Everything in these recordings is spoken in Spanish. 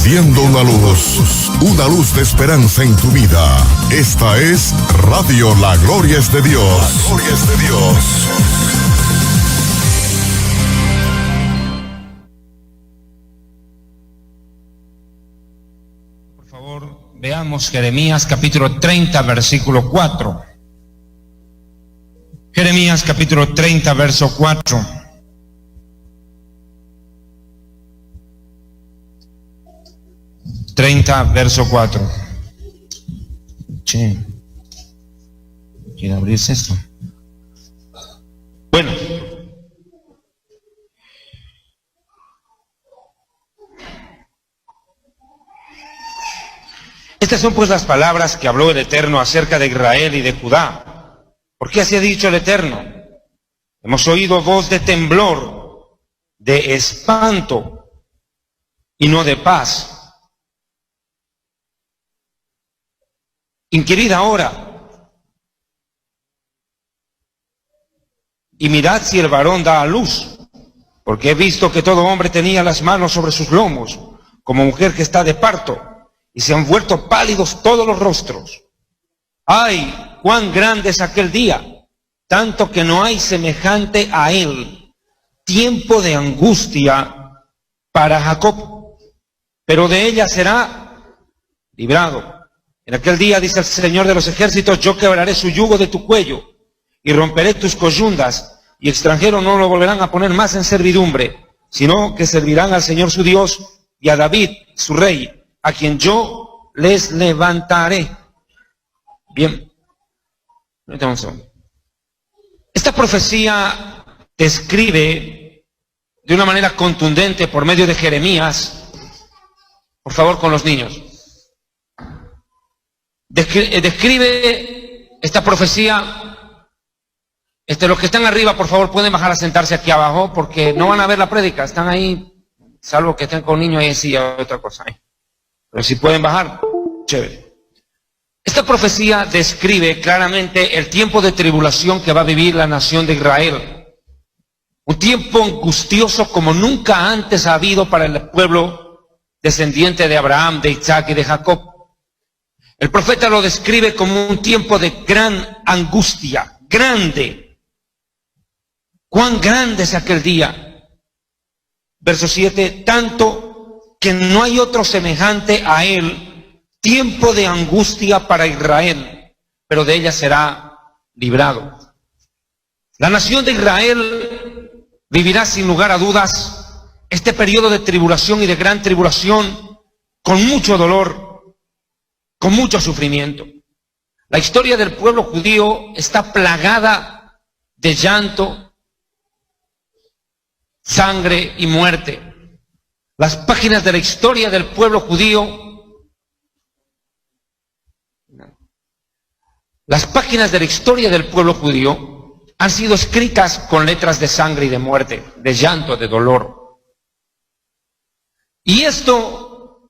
encendiendo una luz de esperanza en tu vida. Esta es Radio La Gloria es de Dios. La Gloria es de Dios. Por favor, veamos Jeremías capítulo 30, versículo 4. Jeremías capítulo 30, verso 4. Verso 4. Che, ¿quiere abrirse esto? Bueno. Estas son pues las palabras que habló el Eterno acerca de Israel y de Judá. ¿Por qué así ha dicho el Eterno? Hemos oído voz de temblor, de espanto y no de paz. Inquirid ahora y mirad si el varón da a luz, porque he visto que todo hombre tenía las manos sobre sus lomos, como mujer que está de parto, y se han vuelto pálidos todos los rostros. ¡Ay, cuán grande es aquel día! Tanto que no hay semejante a él, tiempo de angustia para Jacob, pero de ella será librado. En aquel día, dice el Señor de los ejércitos, yo quebraré su yugo de tu cuello y romperé tus coyundas, y extranjeros no lo volverán a poner más en servidumbre, sino que servirán al Señor su Dios y a David, su rey, a quien yo les levantaré. Bien. Esta profecía describe de una manera contundente por medio de Jeremías, por favor con los niños, describe esta profecía. Los que están arriba, por favor, pueden bajar a sentarse aquí abajo, porque no van a ver la prédica, están ahí, salvo que estén con niños ahí, sí, otra cosa. Pero si pueden bajar, chévere. Esta profecía describe claramente el tiempo de tribulación que va a vivir la nación de Israel. Un tiempo angustioso como nunca antes ha habido para el pueblo descendiente de Abraham, de Isaac y de Jacob. El profeta lo describe como un tiempo de gran angustia, grande. ¿Cuán grande es aquel día? Verso 7, tanto que no hay otro semejante a él, tiempo de angustia para Israel, pero de ella será librado. La nación de Israel vivirá sin lugar a dudas este periodo de tribulación y de gran tribulación con mucho dolor, con mucho sufrimiento. La historia del pueblo judío está plagada de llanto, sangre y muerte. Las páginas de la historia del pueblo judío, han sido escritas con letras de sangre y de muerte, de llanto, de dolor. Y esto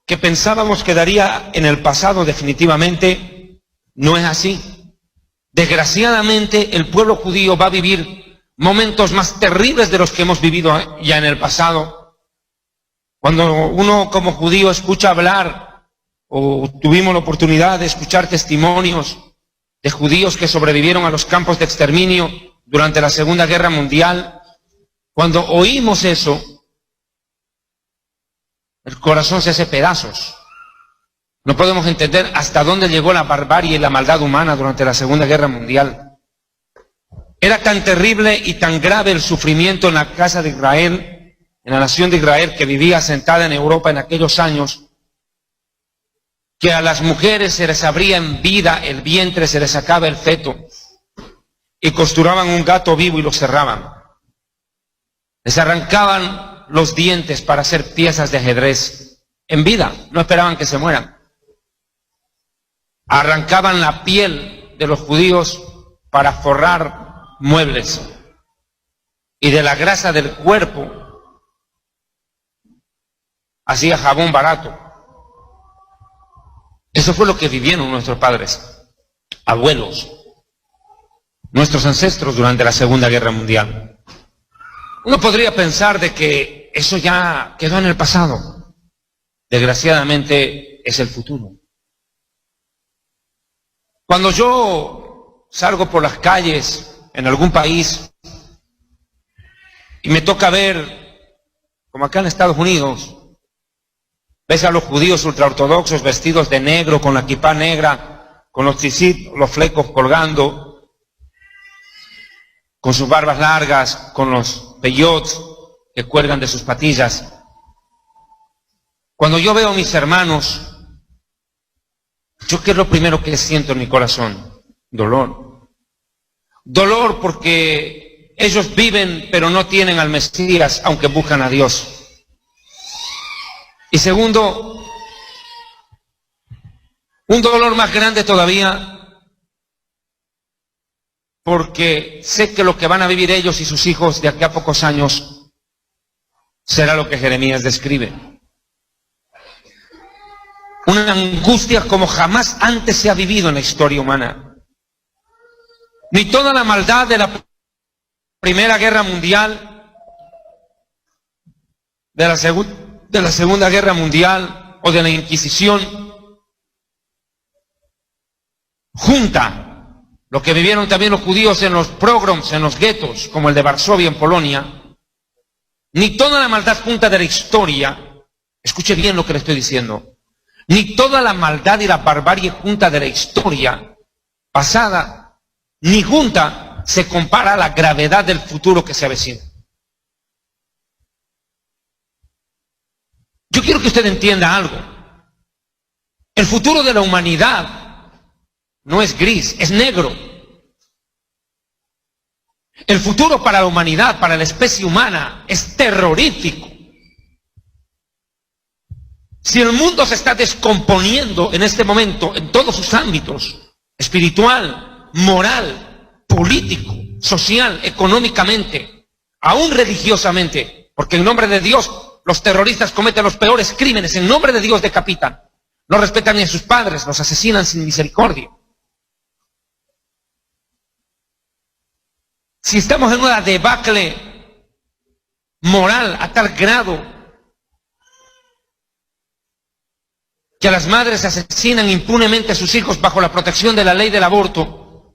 que pensábamos quedaría en el pasado definitivamente, no es así. Desgraciadamente, el pueblo judío va a vivir momentos más terribles de los que hemos vivido ya en el pasado. Cuando uno como judío escucha hablar, o tuvimos la oportunidad de escuchar testimonios de judíos que sobrevivieron a los campos de exterminio durante la Segunda Guerra Mundial, cuando oímos eso, el corazón se hace pedazos. No podemos entender hasta dónde llegó la barbarie y la maldad humana durante la Segunda Guerra Mundial. Era tan terrible y tan grave el sufrimiento en la casa de Israel, en la nación de Israel que vivía asentada en Europa en aquellos años, que a las mujeres se les abría en vida el vientre, se les sacaba el feto y costuraban un gato vivo y lo cerraban. Les arrancaban los dientes para hacer piezas de ajedrez en vida, no esperaban que se mueran. Arrancaban la piel de los judíos para forrar muebles, y de la grasa del cuerpo hacía jabón barato. Eso fue lo que vivieron nuestros padres, abuelos, nuestros ancestros durante la Segunda Guerra Mundial. Uno podría pensar de que eso ya quedó en el pasado. desgraciadamente, es el futuro. Cuando yo salgo por las calles en algún país y me toca ver, como acá en Estados Unidos, ves a los judíos ultraortodoxos vestidos de negro, con la kipá negra, con los tzitzit, los flecos colgando, con sus barbas largas, con los peyots que cuelgan de sus patillas. Cuando yo veo a mis hermanos, ¿yo qué es lo primero que siento en mi corazón? Dolor. Dolor porque ellos viven pero no tienen al Mesías, aunque buscan a Dios. Y segundo, un dolor más grande todavía, porque sé que lo que van a vivir ellos y sus hijos de aquí a pocos años será lo que Jeremías describe. Una angustia como jamás antes se ha vivido en la historia humana. Ni toda la maldad de la Primera Guerra Mundial, de la Segunda Guerra Mundial o de la Inquisición, junta lo que vivieron también los judíos en los pogroms, en los guetos, como el de Varsovia en Polonia, ni toda la maldad junta de la historia, escuche bien lo que le estoy diciendo, ni toda la maldad y la barbarie junta de la historia pasada, ni junta se compara a la gravedad del futuro que se avecina. Yo quiero que usted entienda algo. El futuro de la humanidad no es gris, es negro. El futuro para la humanidad, para la especie humana, es terrorífico. Si el mundo se está descomponiendo en este momento en todos sus ámbitos, espiritual, moral, político, social, económicamente, aún religiosamente, porque en nombre de Dios los terroristas cometen los peores crímenes, en nombre de Dios decapitan, no respetan ni a sus padres, los asesinan sin misericordia. Si estamos en una debacle moral a tal grado que las madres asesinan impunemente a sus hijos bajo la protección de la ley del aborto,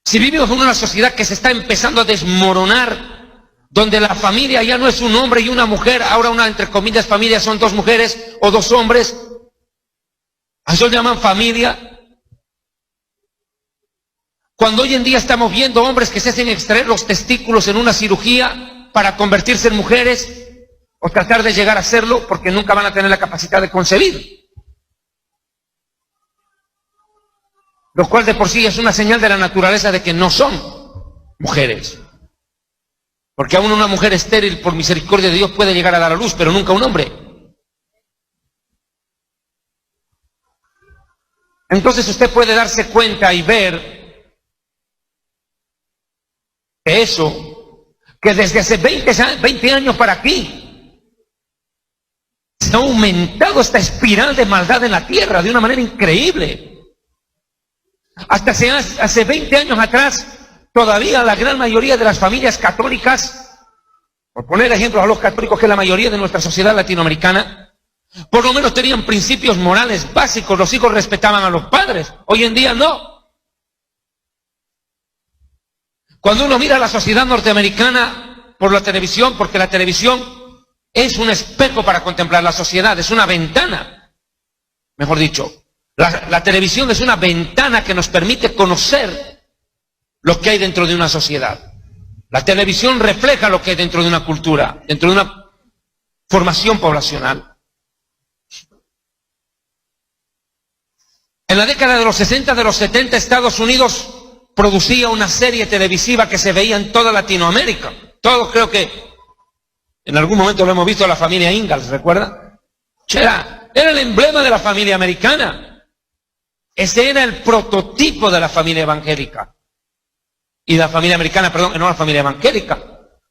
si vivimos en una sociedad que se está empezando a desmoronar, donde la familia ya no es un hombre y una mujer, ahora una, entre comillas, familia son dos mujeres o dos hombres, a eso llaman familia. Cuando hoy en día estamos viendo hombres que se hacen extraer los testículos en una cirugía para convertirse en mujeres, o tratar de llegar a serlo, porque nunca van a tener la capacidad de concebir. Lo cual de por sí es una señal de la naturaleza de que no son mujeres. Porque aún una mujer estéril, por misericordia de Dios, puede llegar a dar a luz, pero nunca un hombre. Entonces usted puede darse cuenta y ver que eso, que desde hace 20 años para aquí, se ha aumentado esta espiral de maldad en la tierra de una manera increíble. Hasta hace 20 años atrás, todavía la gran mayoría de las familias católicas, por poner ejemplos a los católicos, que es la mayoría de nuestra sociedad latinoamericana, por lo menos tenían principios morales básicos, los hijos respetaban a los padres. Hoy en día no. Cuando uno mira la sociedad norteamericana por la televisión, porque la televisión es un espejo para contemplar la sociedad, es una ventana, mejor dicho, la televisión es una ventana que nos permite conocer lo que hay dentro de una sociedad. La televisión refleja lo que hay dentro de una cultura, dentro de una formación poblacional. En la década de los 60, de los 70, Estados Unidos producía una serie televisiva que se veía en toda Latinoamérica. Todos creo que en algún momento lo hemos visto, la familia Ingalls, ¿recuerda? Era el emblema de la familia americana. Ese era el prototipo de la familia evangélica. Y la familia americana, perdón, no la familia evangélica,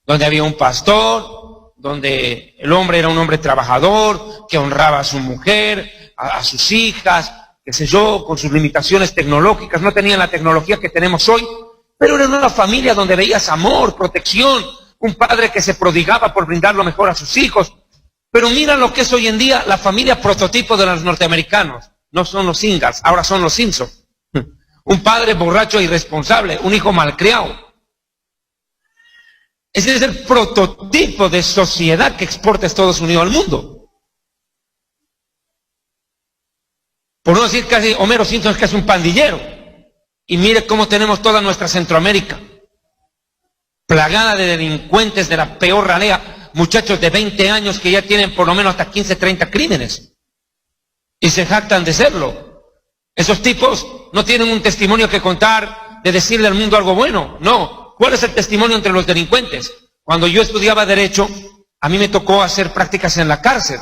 donde había un pastor, donde el hombre era un hombre trabajador, que honraba a su mujer, a sus hijas, qué sé yo, con sus limitaciones tecnológicas, no tenían la tecnología que tenemos hoy, pero era una familia donde veías amor, protección, un padre que se prodigaba por brindar lo mejor a sus hijos. Pero mira lo que es hoy en día la familia prototipo de los norteamericanos. No son los Ingalls, ahora son los Simpson. Un padre borracho e irresponsable, un hijo malcriado. Ese es el prototipo de sociedad que exporta Estados Unidos al mundo. Por no decir casi Homero Simpson es casi un pandillero. Y mire cómo tenemos toda nuestra Centroamérica, plagada de delincuentes de la peor ralea, muchachos de 20 años que ya tienen por lo menos hasta 15, 30 crímenes. Y se jactan de serlo. Esos tipos no tienen un testimonio que contar de decirle al mundo algo bueno, no. ¿Cuál es el testimonio entre los delincuentes? Cuando yo estudiaba Derecho, a mí me tocó hacer prácticas en la cárcel.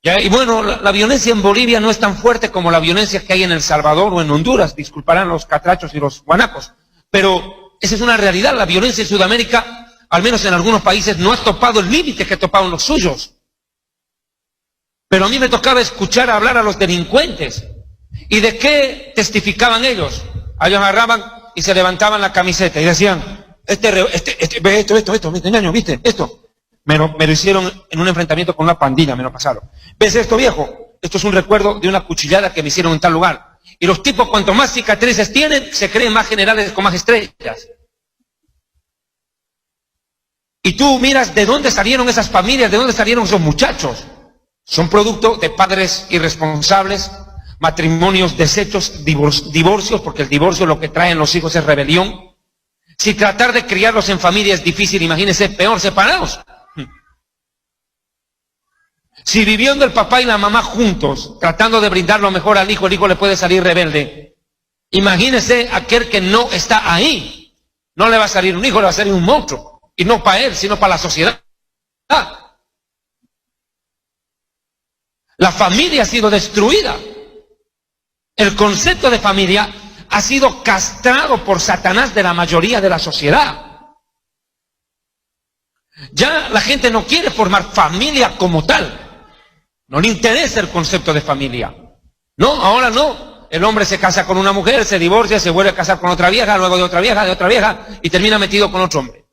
¿Ya? Y bueno, la violencia en Bolivia no es tan fuerte como la violencia que hay en El Salvador o en Honduras, disculparán los catrachos y los guanacos. Pero esa es una realidad, la violencia en Sudamérica, al menos en algunos países, no ha topado el límite que toparon los suyos. Pero a mí me tocaba escuchar hablar a los delincuentes. ¿Y de qué testificaban ellos? Ellos agarraban y se levantaban la camiseta y decían, ve esto, ñaño, ¿viste? Esto. Me lo hicieron en un enfrentamiento con una pandilla, me lo pasaron. ¿Ves esto, viejo? Esto es un recuerdo de una cuchillada que me hicieron en tal lugar. Y los tipos, cuanto más cicatrices tienen, se creen más generales con más estrellas. Y tú miras de dónde salieron esas familias, de dónde salieron esos muchachos. Son producto de padres irresponsables, matrimonios deshechos, divorcios, porque el divorcio lo que traen los hijos es rebelión. Si tratar de criarlos en familia es difícil, imagínense, peor separados. Si viviendo el papá y la mamá juntos, tratando de brindar lo mejor al hijo, el hijo le puede salir rebelde. Imagínense aquel que no está ahí. No le va a salir un hijo, le va a salir un monstruo. Y no para él, sino para la sociedad. La familia ha sido destruida. El concepto de familia ha sido castrado por Satanás de la mayoría de la sociedad. Ya la gente no quiere formar familia como tal. No le interesa el concepto de familia. No, ahora no. El hombre se casa con una mujer, se divorcia, se vuelve a casar con otra vieja, luego de otra vieja, y termina metido con otro hombre.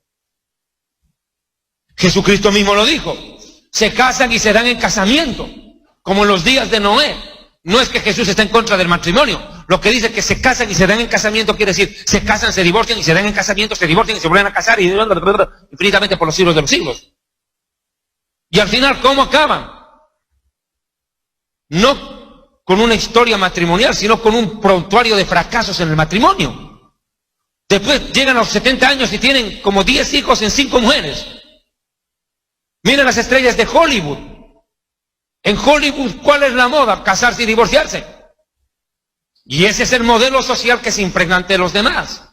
Jesucristo mismo lo dijo. Se casan y se dan en casamiento, como en los días de Noé. No es que Jesús esté en contra del matrimonio. Lo que dice que se casan y se dan en casamiento quiere decir, se casan, se divorcian y se dan en casamiento, se divorcian y se vuelven a casar y infinitamente por los siglos de los siglos. Y al final, ¿cómo acaban? No con una historia matrimonial, sino con un prontuario de fracasos en el matrimonio. Después llegan a los 70 años y tienen como 10 hijos en 5 mujeres. Miren las estrellas de Hollywood. En Hollywood, ¿cuál es la moda? Casarse y divorciarse. Y ese es el modelo social que se impregna ante los demás.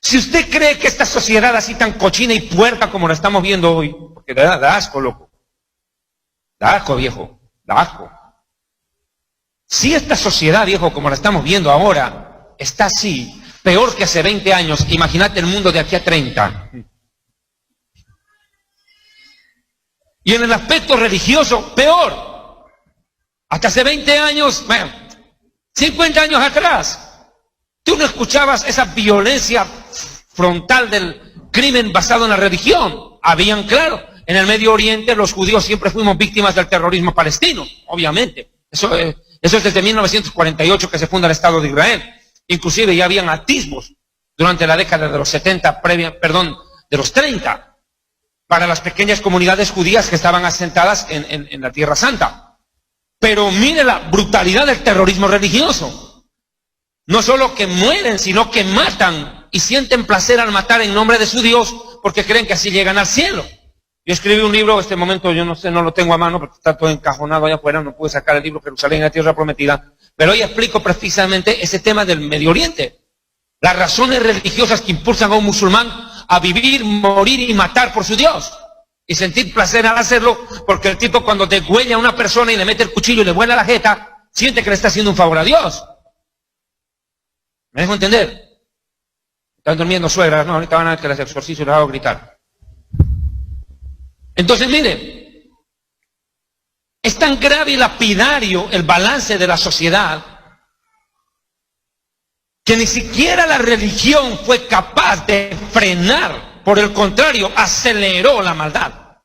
Si usted cree que esta sociedad así tan cochina y puerca como la estamos viendo hoy, porque da asco, loco. Da asco, viejo. Da asco. Si esta sociedad, viejo, como la estamos viendo ahora, está así, peor que hace 20 años, imagínate el mundo de aquí a 30. Y en el aspecto religioso, peor. Hasta hace 20 años, bueno, 50 años atrás, tú no escuchabas esa violencia frontal del crimen basado en la religión. Habían, claro, en el Medio Oriente los judíos siempre fuimos víctimas del terrorismo palestino, obviamente. Eso es desde 1948 que se funda el Estado de Israel. Inclusive ya habían atisbos durante la década de los 70, de los 30. Para las pequeñas comunidades judías que estaban asentadas en la Tierra Santa. Pero mire la brutalidad del terrorismo religioso. No solo que mueren, sino que matan y sienten placer al matar en nombre de su Dios porque creen que así llegan al cielo. Yo escribí un libro, en este momento yo no sé, no lo tengo a mano porque está todo encajonado allá afuera, no pude sacar el libro Jerusalén en la Tierra Prometida, pero hoy explico precisamente ese tema del Medio Oriente. Las razones religiosas que impulsan a un musulmán a vivir, morir y matar por su Dios. Y sentir placer al hacerlo, porque el tipo cuando degüella a una persona y le mete el cuchillo y le vuela la jeta, siente que le está haciendo un favor a Dios. ¿Me dejo entender? Están durmiendo suegras, no, ahorita van a ver que les exorcizo y les hago gritar. Entonces, mire, es tan grave y lapidario el balance de la sociedad que ni siquiera la religión fue capaz de frenar, por el contrario, aceleró la maldad.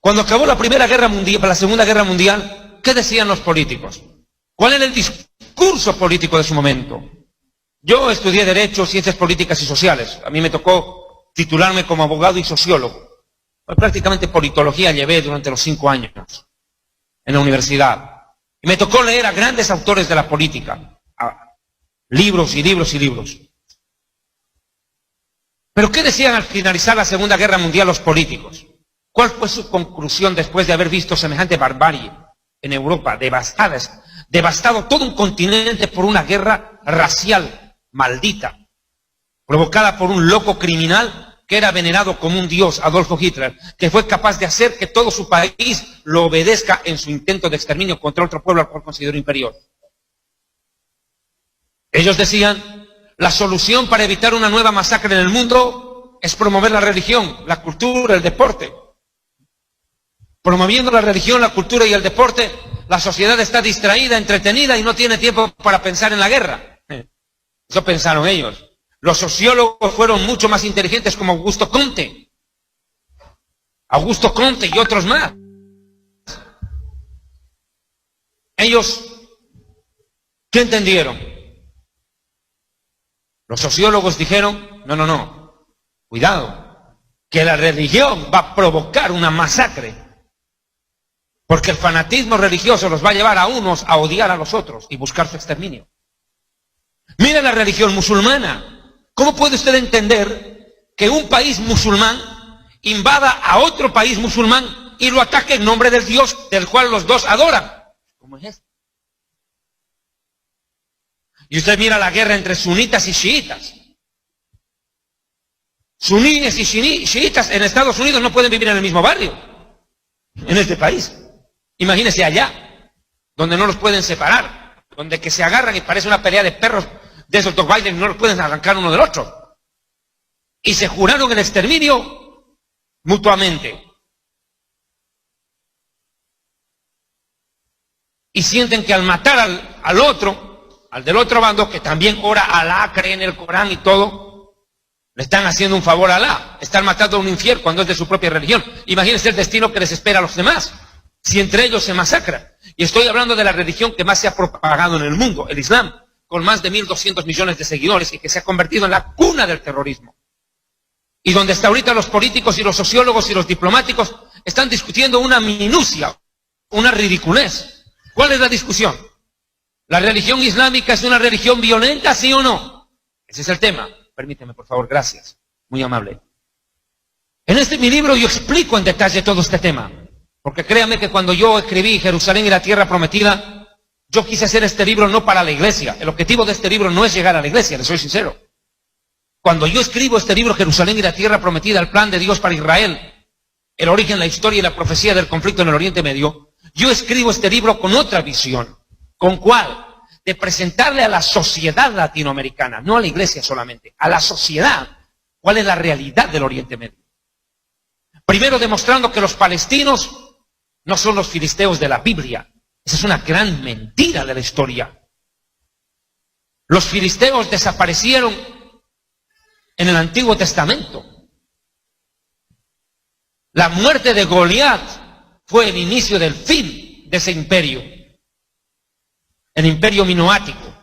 Cuando acabó la Primera Guerra Mundial, la Segunda Guerra Mundial, ¿qué decían los políticos? ¿Cuál era el discurso político de su momento? Yo estudié Derecho, Ciencias Políticas y Sociales. A mí me tocó titularme como abogado y sociólogo. Prácticamente politología llevé durante los 5 años en la universidad. Y me tocó leer a grandes autores de la política. Libros y libros y libros. ¿Pero qué decían al finalizar la Segunda Guerra Mundial los políticos? ¿Cuál fue su conclusión después de haber visto semejante barbarie en Europa, devastado todo un continente por una guerra racial maldita, provocada por un loco criminal que era venerado como un dios, Adolfo Hitler, que fue capaz de hacer que todo su país lo obedezca en su intento de exterminio contra otro pueblo al cual consideró inferior? Ellos decían, la solución para evitar una nueva masacre en el mundo es promover la religión, la cultura, el deporte. Promoviendo la religión, la cultura y el deporte, la sociedad está distraída, entretenida y no tiene tiempo para pensar en la guerra. Eso pensaron ellos. Los sociólogos fueron mucho más inteligentes como Augusto Comte y otros más. Ellos, ¿qué entendieron? Los sociólogos dijeron, no, cuidado, que la religión va a provocar una masacre. Porque el fanatismo religioso los va a llevar a unos a odiar a los otros y buscar su exterminio. Mira la religión musulmana. ¿Cómo puede usted entender que un país musulmán invada a otro país musulmán y lo ataque en nombre del Dios del cual los dos adoran? ¿Cómo es esto? Y usted mira la guerra entre sunitas y chiitas. Suníes y chiitas en Estados Unidos no pueden vivir en el mismo barrio, en este país. Imagínese allá, donde no los pueden separar, donde que se agarran y parece una pelea de perros de esos Dogweiler y no los pueden arrancar uno del otro. Y se juraron el exterminio mutuamente. Y sienten que al matar al otro, al del otro bando, que también ora a Alá, cree en el Corán y todo, le están haciendo un favor a Alá. Están matando a un infiel cuando es de su propia religión. Imagínense el destino que les espera a los demás, si entre ellos se masacran. Y estoy hablando de la religión que más se ha propagado en el mundo, el Islam, con más de 1.200 millones de seguidores y que se ha convertido en la cuna del terrorismo. Y donde hasta ahorita los políticos y los sociólogos y los diplomáticos están discutiendo una minucia, una ridiculez. ¿Cuál es la discusión? ¿La religión islámica es una religión violenta, sí o no? Ese es el tema. Permíteme, por favor, gracias. Muy amable. En mi libro yo explico en detalle todo este tema. Porque créame que cuando yo escribí Jerusalén y la Tierra Prometida, yo quise hacer este libro no para la iglesia. El objetivo de este libro no es llegar a la iglesia, les soy sincero. Cuando yo escribo este libro, Jerusalén y la Tierra Prometida, el plan de Dios para Israel, el origen, la historia y la profecía del conflicto en el Oriente Medio, yo escribo este libro con otra visión. ¿Con cuál? De presentarle a la sociedad latinoamericana, no a la iglesia solamente, a la sociedad, cuál es la realidad del Oriente Medio. Primero demostrando que los palestinos no son los filisteos de la Biblia. Esa es una gran mentira de la historia. Los filisteos desaparecieron en el Antiguo Testamento. La muerte de Goliat fue el inicio del fin de ese imperio. El imperio minoático,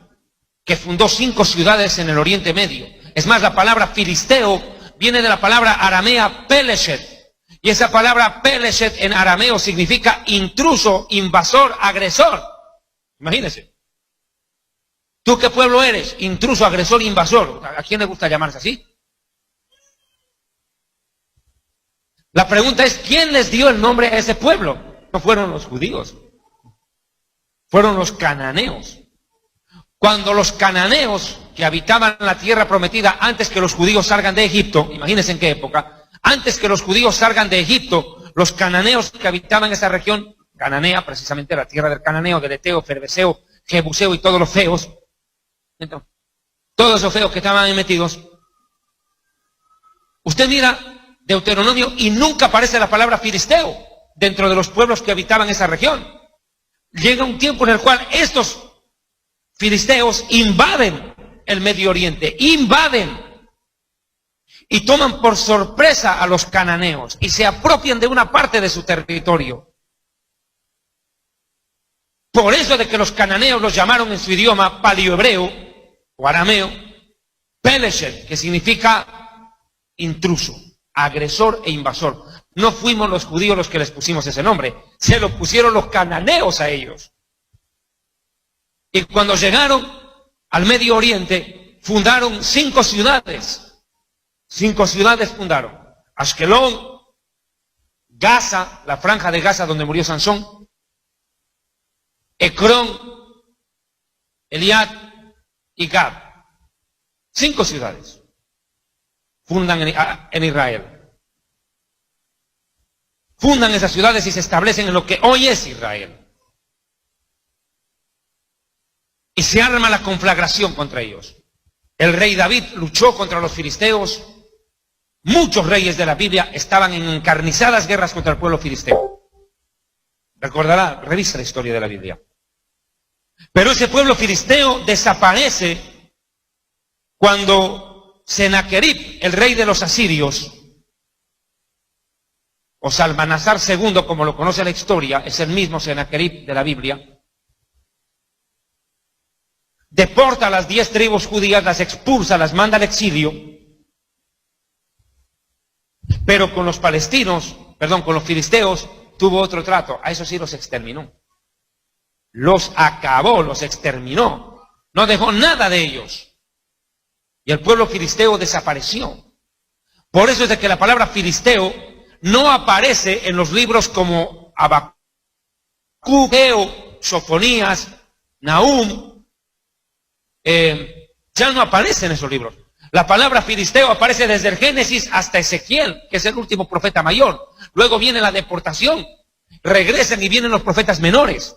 que fundó 5 ciudades en el Oriente Medio. Es más, la palabra filisteo viene de la palabra aramea peleshet. Y esa palabra peleshet en arameo significa intruso, invasor, agresor. Imagínense. ¿Tú qué pueblo eres? Intruso, agresor, invasor. ¿A quién le gusta llamarse así? La pregunta es, ¿quién les dio el nombre a ese pueblo? No fueron los judíos. Fueron los cananeos. Cuando los cananeos que habitaban la tierra prometida antes que los judíos salgan de Egipto, imagínense en qué época, antes que los judíos salgan de Egipto, los cananeos que habitaban esa región, Cananea, precisamente la tierra del cananeo, del eteo, ferbeseo, jebuseo y todos los feos, entonces, todos esos feos que estaban ahí metidos, usted mira Deuteronomio y nunca aparece la palabra filisteo dentro de los pueblos que habitaban esa región. Llega un tiempo en el cual estos filisteos invaden el Medio Oriente, invaden. y toman por sorpresa a los cananeos y se apropian de una parte de su territorio. Por eso de que los cananeos los llamaron en su idioma paleohebreo o arameo, Peleshet, que significa intruso, agresor e invasor. No fuimos los judíos los que les pusimos ese nombre, se lo pusieron los cananeos a ellos. Y cuando llegaron al Medio Oriente, fundaron 5 ciudades. 5 ciudades fundaron: Ashkelón, Gaza, la franja de Gaza donde murió Sansón, Ecrón, Eliad y Gad. 5 ciudades fundan en Israel. Fundan esas ciudades y se establecen en lo que hoy es Israel. Y se arma la conflagración contra ellos. El rey David luchó contra los filisteos. Muchos reyes de la Biblia estaban en encarnizadas guerras contra el pueblo filisteo. Recordará, revisa la historia de la Biblia. Pero ese pueblo filisteo desaparece cuando Sennacherib, el rey de los asirios, o Salmanasar II, como lo conoce la historia, es el mismo Sennacherib de la Biblia, deporta a las 10 tribus judías, las expulsa, las manda al exilio, pero con los palestinos, con los filisteos, tuvo otro trato. A eso sí los exterminó. Los acabó, los exterminó. No dejó nada de ellos. Y el pueblo filisteo desapareció. Por eso es de que la palabra filisteo no aparece en los libros como Habacuc, Sofonías, Nahum. Ya no aparece en esos libros. La palabra filisteo aparece desde el Génesis hasta Ezequiel, que es el último profeta mayor. Luego viene la deportación, regresan y vienen los profetas menores,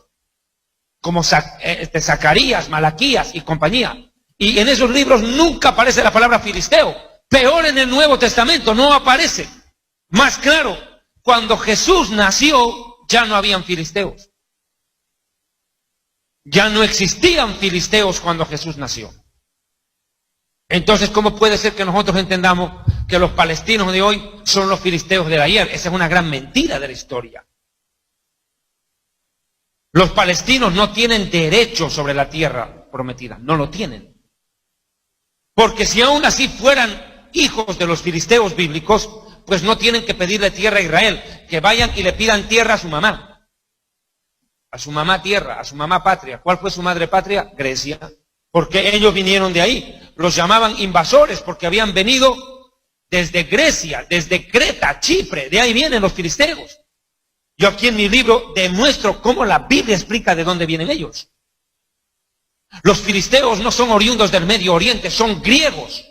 como Zacarías, Malaquías y compañía. Y en esos libros nunca aparece la palabra filisteo. Peor en el Nuevo Testamento, no aparece. Más claro, cuando Jesús nació, ya no habían filisteos. Ya no existían filisteos cuando Jesús nació. Entonces, ¿cómo puede ser que nosotros entendamos que los palestinos de hoy son los filisteos de ayer? Esa es una gran mentira de la historia. Los palestinos no tienen derecho sobre la tierra prometida, no lo tienen. Porque si aún así fueran hijos de los filisteos bíblicos, pues no tienen que pedirle tierra a Israel, que vayan y le pidan tierra a su mamá. A su mamá tierra, a su mamá patria. ¿Cuál fue su madre patria? Grecia. Porque ellos vinieron de ahí. Los llamaban invasores porque habían venido desde Grecia, desde Creta, Chipre. De ahí vienen los filisteos. Yo aquí en mi libro demuestro cómo la Biblia explica de dónde vienen ellos. Los filisteos no son oriundos del Medio Oriente, son griegos.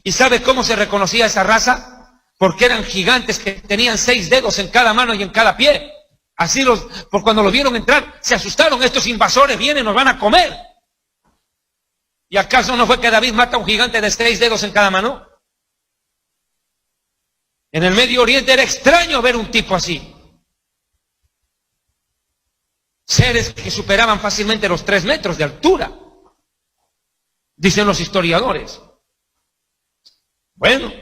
¿Y sabe cómo se reconocía esa raza? Porque eran gigantes que tenían 6 dedos en cada mano y en cada pie. Así por cuando los vieron entrar, se asustaron. Estos invasores vienen, nos van a comer. ¿Y acaso no fue que David mata a un gigante de 6 dedos en cada mano? En el Medio Oriente era extraño ver un tipo así. Seres que superaban fácilmente los 3 metros de altura, dicen los historiadores. Bueno,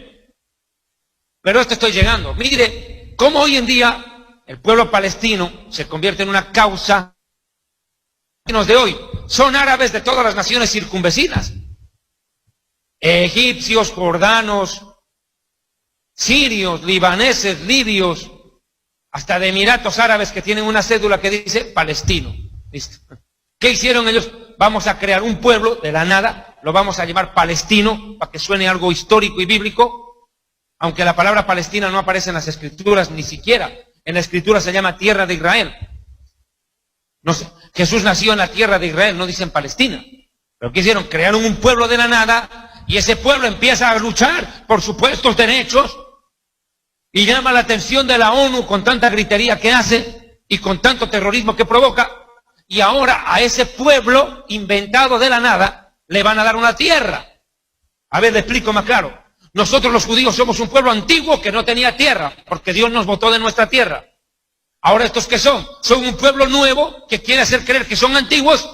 pero a esto estoy llegando. Mire, cómo hoy en día el pueblo palestino se convierte en una causa de hoy. Son árabes de todas las naciones circunvecinas. Egipcios, jordanos, sirios, libaneses, libios, hasta de Emiratos Árabes que tienen una cédula que dice palestino. ¿Listo? ¿Qué hicieron ellos? Vamos a crear un pueblo de la nada, lo vamos a llamar palestino, para que suene algo histórico y bíblico, aunque la palabra Palestina no aparece en las escrituras ni siquiera. En la escritura se llama tierra de Israel. No sé, Jesús nació en la tierra de Israel, no dicen Palestina. Pero ¿qué hicieron? Crearon un pueblo de la nada y ese pueblo empieza a luchar por supuestos derechos y llama la atención de la ONU con tanta gritería que hace y con tanto terrorismo que provoca. Y ahora a ese pueblo inventado de la nada le van a dar una tierra. A ver, le explico más claro. Nosotros los judíos somos un pueblo antiguo que no tenía tierra, porque Dios nos botó de nuestra tierra. Ahora estos que son un pueblo nuevo que quiere hacer creer que son antiguos,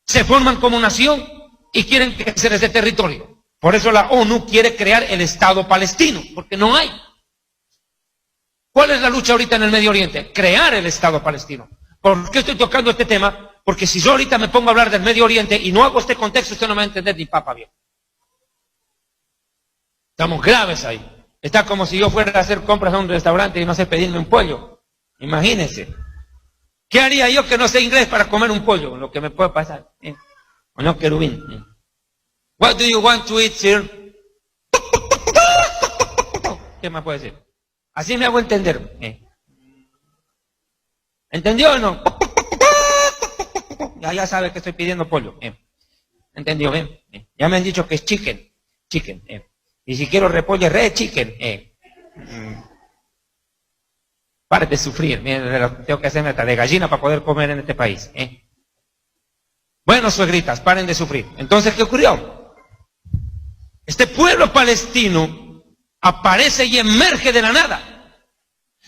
se forman como nación y quieren que se les dé territorio. Por eso la ONU quiere crear el Estado palestino, porque no hay. ¿Cuál es la lucha ahorita en el Medio Oriente? Crear el Estado palestino. ¿Por qué estoy tocando este tema? Porque si yo ahorita me pongo a hablar del Medio Oriente y no hago este contexto, usted no me va a entender ni papa bien. Estamos graves ahí. Está como si yo fuera a hacer compras a un restaurante y no sé pedirme un pollo. Imagínense. ¿Qué haría yo que no sé inglés para comer un pollo? Lo que me puede pasar. ¿O no, querubín? What do you want to eat, sir? ¿Qué más puede decir? Así me hago entender. ¿Entendió o no? Ya sabe que estoy pidiendo pollo. ¿Entendió? Ya me han dicho que es chicken. Chicken. Y si quiero repollo, red chicken. Pare de sufrir. Tengo que hacerme hasta de gallina para poder comer en este país. Bueno, suegritas, paren de sufrir. Entonces, ¿qué ocurrió? Este pueblo palestino aparece y emerge de la nada.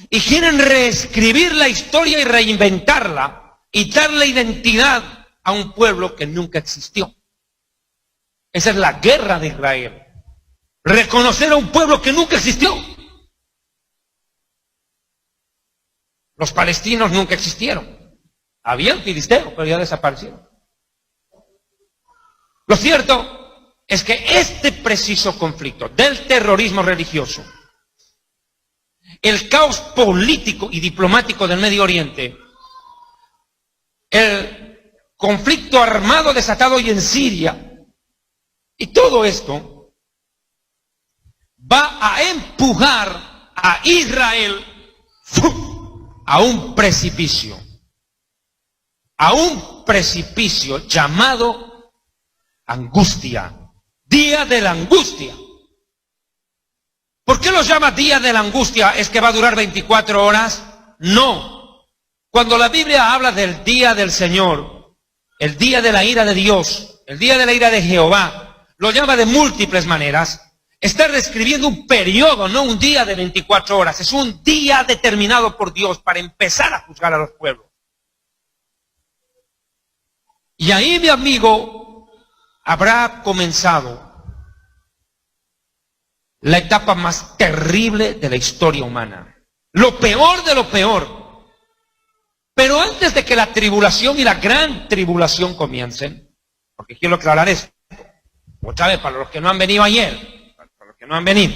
Y quieren reescribir la historia y reinventarla y darle identidad a un pueblo que nunca existió. Esa es la guerra de Israel. Reconocer a un pueblo que nunca existió. Los palestinos nunca existieron. Había el filisteo, pero ya desaparecieron. Lo cierto es que este preciso conflicto del terrorismo religioso, el caos político y diplomático del Medio Oriente, el conflicto armado desatado hoy en Siria, y todo esto va a empujar a Israel a un precipicio llamado angustia, día de la angustia. ¿Por qué lo llama día de la angustia? ¿Es que va a durar 24 horas? No. Cuando la Biblia habla del día del Señor, el día de la ira de Dios, el día de la ira de Jehová, lo llama de múltiples maneras. Está describiendo un periodo, no un día de 24 horas. Es un día determinado por Dios para empezar a juzgar a los pueblos. Y ahí, mi amigo, habrá comenzado la etapa más terrible de la historia humana. Lo peor de lo peor. Pero antes de que la tribulación y la gran tribulación comiencen, porque quiero aclarar esto, otra vez para los que no han venido ayer, que no han venido.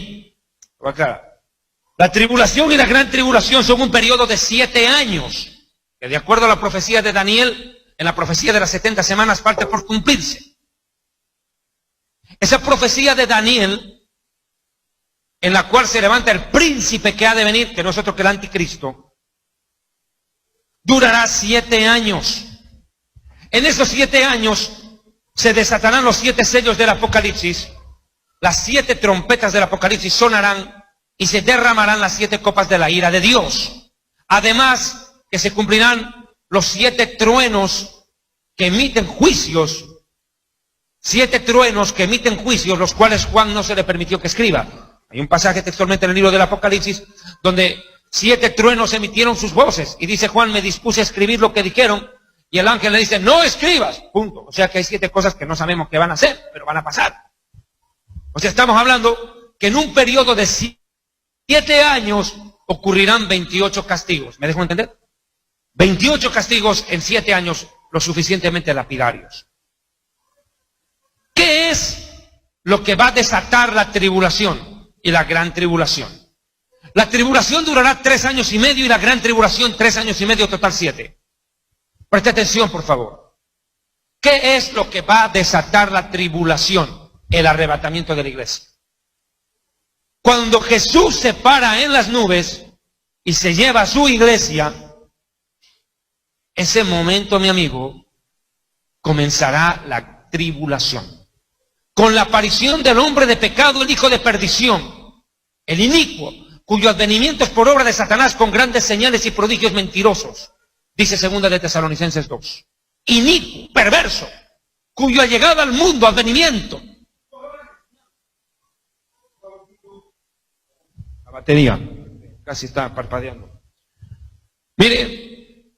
La tribulación y la gran tribulación son un periodo de 7 años, que de acuerdo a la profecía de Daniel, en la profecía de las 70 semanas falta por cumplirse. Esa profecía de Daniel, en la cual se levanta el príncipe que ha de venir, que no es otro que el anticristo, durará 7 años. En esos 7 años se desatarán los 7 sellos del Apocalipsis. Las 7 trompetas del Apocalipsis sonarán y se derramarán las 7 copas de la ira de Dios. Además, que se cumplirán los 7 truenos que emiten juicios. 7 truenos que emiten juicios, los cuales Juan no se le permitió que escriba. Hay un pasaje textualmente en el libro del Apocalipsis donde 7 truenos emitieron sus voces. Y dice Juan, me dispuse a escribir lo que dijeron. Y el ángel le dice, no escribas. Punto. O sea que hay 7 cosas que no sabemos qué van a hacer, pero van a pasar. O sea, estamos hablando que en un periodo de 7 años ocurrirán 28 castigos. ¿Me dejo entender? 28 castigos en 7 años, lo suficientemente lapidarios. ¿Qué es lo que va a desatar la tribulación y la gran tribulación? La tribulación durará 3 años y medio y la gran tribulación 3 años y medio, total 7. Preste atención, por favor. ¿Qué es lo que va a desatar la tribulación? El arrebatamiento de la iglesia. Cuando Jesús se para en las nubes y se lleva a su iglesia, ese momento, mi amigo, comenzará la tribulación. Con la aparición del hombre de pecado, el hijo de perdición, el inicuo, cuyo advenimiento es por obra de Satanás con grandes señales y prodigios mentirosos, dice 2 de Tesalonicenses 2. Inicuo, perverso, cuya llegada al mundo, advenimiento, batería, casi está parpadeando. Mire,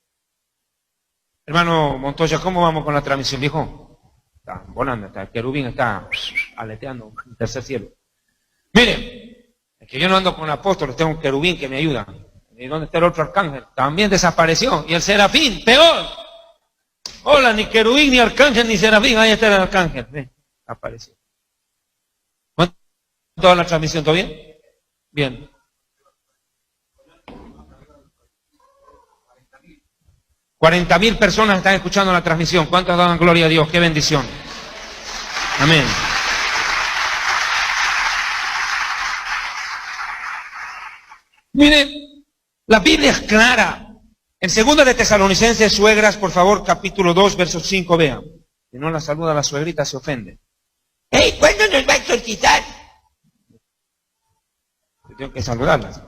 hermano Montoya, ¿cómo vamos con la transmisión, viejo? Está volando, está el querubín, está aleteando en el tercer cielo. Miren, es que yo no ando con apóstoles, tengo un querubín que me ayuda. ¿Y dónde está el otro arcángel? También desapareció. Y el serafín, peor. Hola, ni querubín, ni arcángel, ni serafín. Ahí está el arcángel. Apareció. ¿Cuánto va la transmisión? ¿Todo bien? Bien. 40.000 personas están escuchando la transmisión. ¿Cuántas dan gloria a Dios? ¡Qué bendición! Amén. Miren, la Biblia es clara. En 2 de Tesalonicenses, suegras, por favor, capítulo 2, verso 5, vean. Si no la saluda a la suegrita, se ofende. ¡Hey! ¿Cuándo nos va a exorcizar? Yo tengo que saludarlas.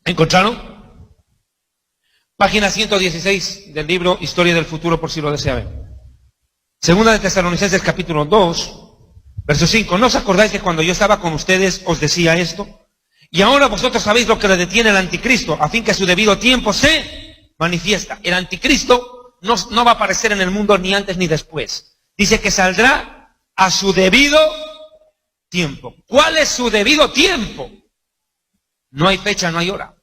¿Encontraron? Página 116 del libro Historia del Futuro, por si lo desea ver. 2 de Tesalonicenses, capítulo 2, verso 5. ¿No os acordáis que cuando yo estaba con ustedes os decía esto? Y ahora vosotros sabéis lo que le detiene el anticristo, a fin que a su debido tiempo se manifiesta. El anticristo no va a aparecer en el mundo ni antes ni después. Dice que saldrá a su debido tiempo. ¿Cuál es su debido tiempo? No hay fecha, no hay hora.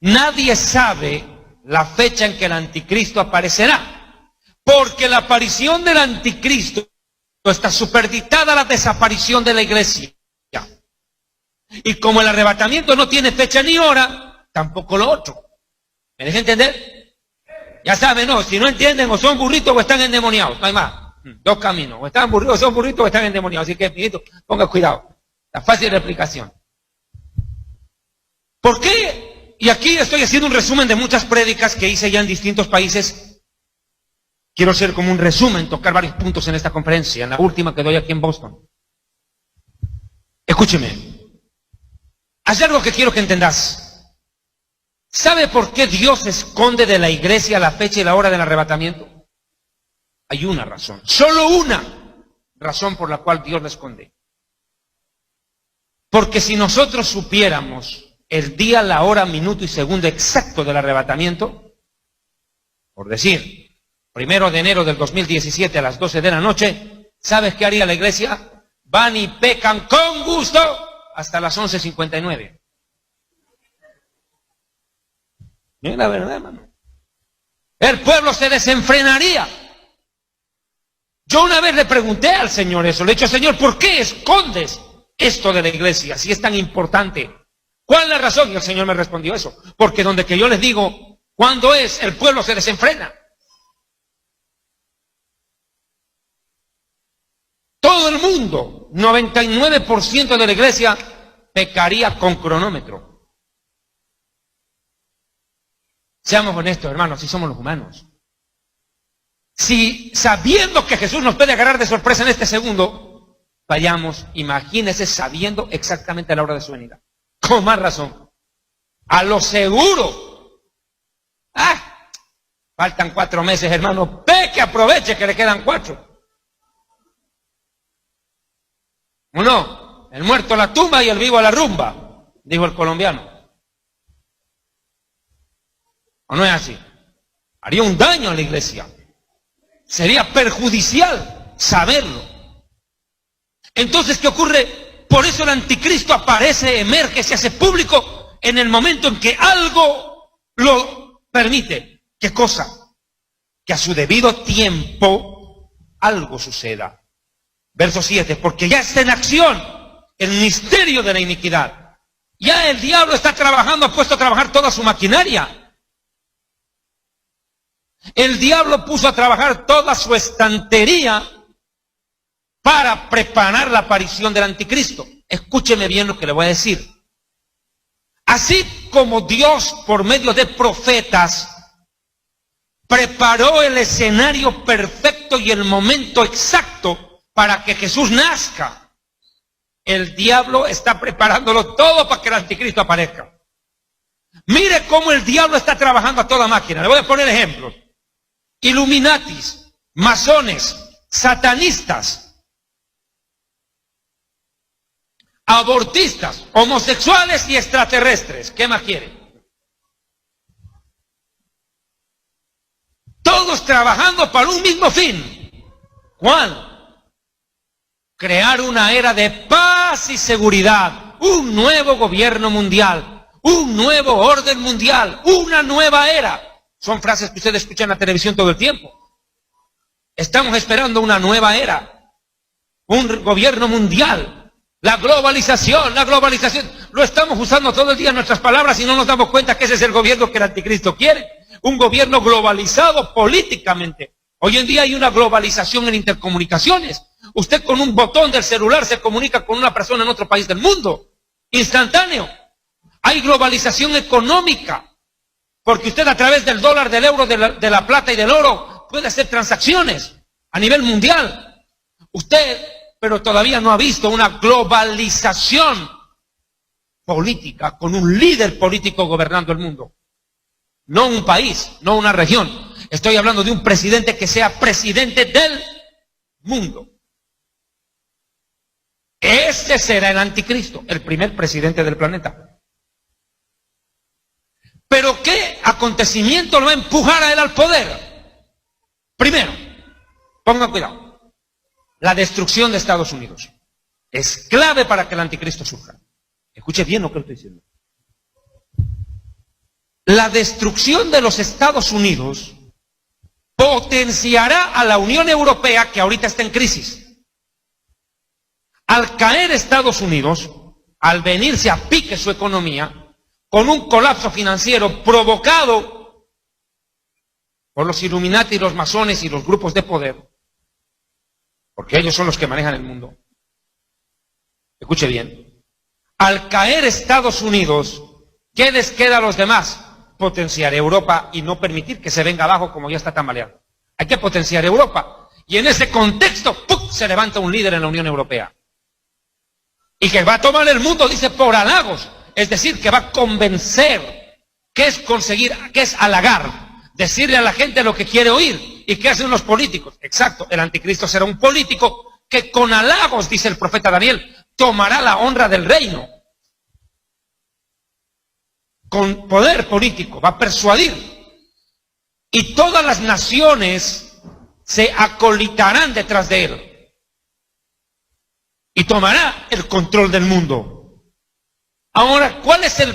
Nadie sabe la fecha en que el anticristo aparecerá, porque la aparición del anticristo está supeditada a la desaparición de la iglesia. Y como el arrebatamiento no tiene fecha ni hora, tampoco lo otro. ¿Me dejan entender? Ya saben, no, si no entienden, o son burritos o están endemoniados, no hay más. Dos caminos, o están burritos, o son burritos o están endemoniados. Así que, amiguito, ponga cuidado. La fácil de explicación. ¿Por qué? Y aquí estoy haciendo un resumen de muchas prédicas que hice ya en distintos países. Quiero hacer como un resumen, tocar varios puntos en esta conferencia, en la última que doy aquí en Boston. Escúcheme. Hay algo que quiero que entendas. ¿Sabe por qué Dios esconde de la iglesia la fecha y la hora del arrebatamiento? Hay una razón, solo una razón por la cual Dios la esconde. Porque si nosotros supiéramos el día, la hora, minuto y segundo exacto del arrebatamiento, por decir, 1 de enero del 2017 a las 12 de la noche, ¿sabes qué haría la iglesia? Van y pecan con gusto hasta las 11:59. No es la verdad, hermano. El pueblo se desenfrenaría. Yo una vez le pregunté al Señor eso, le he dicho, Señor, ¿por qué escondes esto de la iglesia si es tan importante? ¿Cuál es la razón? Y el Señor me respondió eso. Porque donde que yo les digo, ¿cuándo es? El pueblo se desenfrena. Todo el mundo, 99% de la iglesia, pecaría con cronómetro. Seamos honestos, hermanos, si somos los humanos. Si sabiendo que Jesús nos puede agarrar de sorpresa en este segundo, fallamos, imagínense sabiendo exactamente la hora de su venida. Con más razón. A lo seguro. Faltan 4 meses, hermano. Que aproveche que le quedan 4. ¿O no? El muerto a la tumba y el vivo a la rumba, dijo el colombiano. ¿O no es así? Haría un daño a la iglesia. Sería perjudicial saberlo. Entonces, ¿qué ocurre? Por eso el anticristo aparece, emerge, se hace público en el momento en que algo lo permite. ¿Qué cosa? Que a su debido tiempo algo suceda. Verso 7, porque ya está en acción el misterio de la iniquidad. Ya el diablo está trabajando, ha puesto a trabajar toda su maquinaria. El diablo puso a trabajar toda su estantería para preparar la aparición del anticristo. Escúcheme bien lo que le voy a decir. Así como Dios, por medio de profetas, preparó el escenario perfecto y el momento exacto para que Jesús nazca, el diablo está preparándolo todo para que el anticristo aparezca. Mire cómo el diablo está trabajando a toda máquina. Le voy a poner ejemplos. Illuminatis, masones, satanistas, abortistas, homosexuales y extraterrestres. ¿Qué más quiere? todos trabajando para un mismo fin. ¿Cuál? Crear una era de paz y seguridad, un nuevo gobierno mundial, un nuevo orden mundial, una nueva era. Son frases que ustedes escuchan en la televisión todo el tiempo. Estamos esperando una nueva era, un gobierno mundial, la globalización, lo estamos usando todo el día en nuestras palabras y no nos damos cuenta que ese es el gobierno que el anticristo quiere, un gobierno globalizado políticamente. Hoy en día hay una globalización en intercomunicaciones. Usted con un botón del celular se comunica con una persona en otro país del mundo, instantáneo. Hay globalización económica, porque usted a través del dólar, del euro, de la plata y del oro puede hacer transacciones a nivel mundial. Usted, pero todavía no ha visto una globalización política con un líder político gobernando el mundo. No un país, no una región. Estoy hablando de un presidente que sea presidente del mundo. Ese será el anticristo, el primer presidente del planeta. Pero ¿qué acontecimiento lo va a empujar a él al poder? Primero, pongan cuidado, la destrucción de Estados Unidos es clave para que el anticristo surja. Escuche bien lo que estoy diciendo. La destrucción de los Estados Unidos potenciará a la Unión Europea, que ahorita está en crisis. Al caer Estados Unidos, al venirse a pique su economía, con un colapso financiero provocado por los Illuminati, los masones y los grupos de poder, porque ellos son los que manejan el mundo. Escuche bien. Al caer Estados Unidos, ¿qué les queda a los demás? Potenciar Europa y no permitir que se venga abajo como ya está tambaleando. Hay que potenciar Europa. Y en ese contexto, ¡pum!, se levanta un líder en la Unión Europea. Y que va a tomar el mundo, dice, por halagos. Es decir, que va a convencer. ¿Qué es conseguir? ¿Qué es halagar? Decirle a la gente lo que quiere oír. ¿Y qué hacen los políticos? Exacto, el anticristo será un político que con halagos, dice el profeta Daniel, tomará la honra del reino. Con poder político, va a persuadir. Y todas las naciones se acolitarán detrás de él. Y tomará el control del mundo. Ahora, ¿cuál es el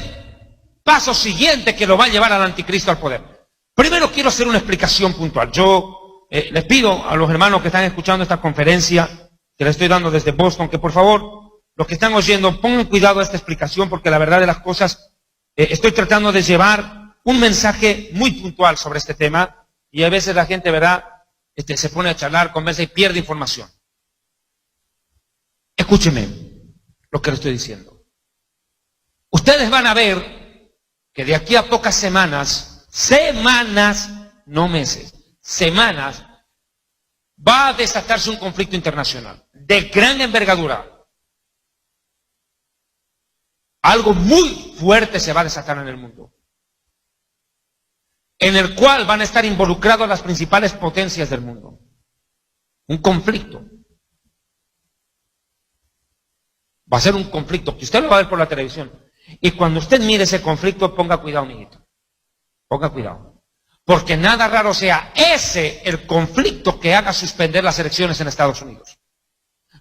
paso siguiente que lo va a llevar al anticristo al poder? Primero quiero hacer una explicación puntual. Yo les pido a los hermanos que están escuchando esta conferencia, que le estoy dando desde Boston, que por favor, los que están oyendo, pongan cuidado a esta explicación, porque la verdad de las cosas, estoy tratando de llevar un mensaje muy puntual sobre este tema, y a veces la gente, ¿verdad?, se pone a charlar, conversa y pierde información. Escúcheme lo que le estoy diciendo. Ustedes van a ver que de aquí a pocas semanas, no meses, semanas, va a desatarse un conflicto internacional de gran envergadura. Algo muy fuerte se va a desatar en el mundo, en el cual van a estar involucradas las principales potencias del mundo. Un conflicto. Va a ser un conflicto que usted lo va a ver por la televisión. Y cuando usted mire ese conflicto, ponga cuidado, mijito. Ponga cuidado. Porque nada raro sea ese el conflicto que haga suspender las elecciones en Estados Unidos.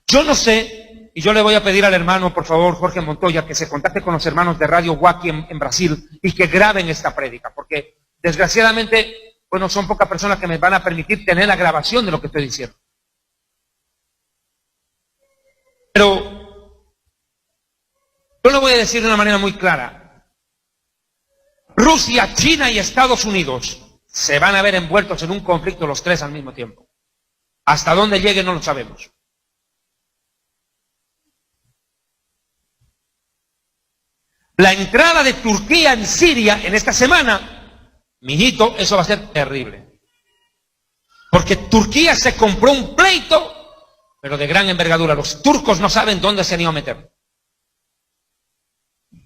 Yo no sé, y yo le voy a pedir al hermano, por favor, Jorge Montoya, que se contacte con los hermanos de Radio Waki en Brasil y que graben esta prédica, porque desgraciadamente, bueno, son pocas personas que me van a permitir tener la grabación de lo que estoy diciendo. Pero yo lo voy a decir de una manera muy clara. Rusia, China y Estados Unidos se van a ver envueltos en un conflicto los tres al mismo tiempo. Hasta dónde llegue no lo sabemos. La entrada de Turquía en Siria en esta semana, mijito, eso va a ser terrible. Porque Turquía se compró un pleito, pero de gran envergadura. Los turcos no saben dónde se han ido a meter.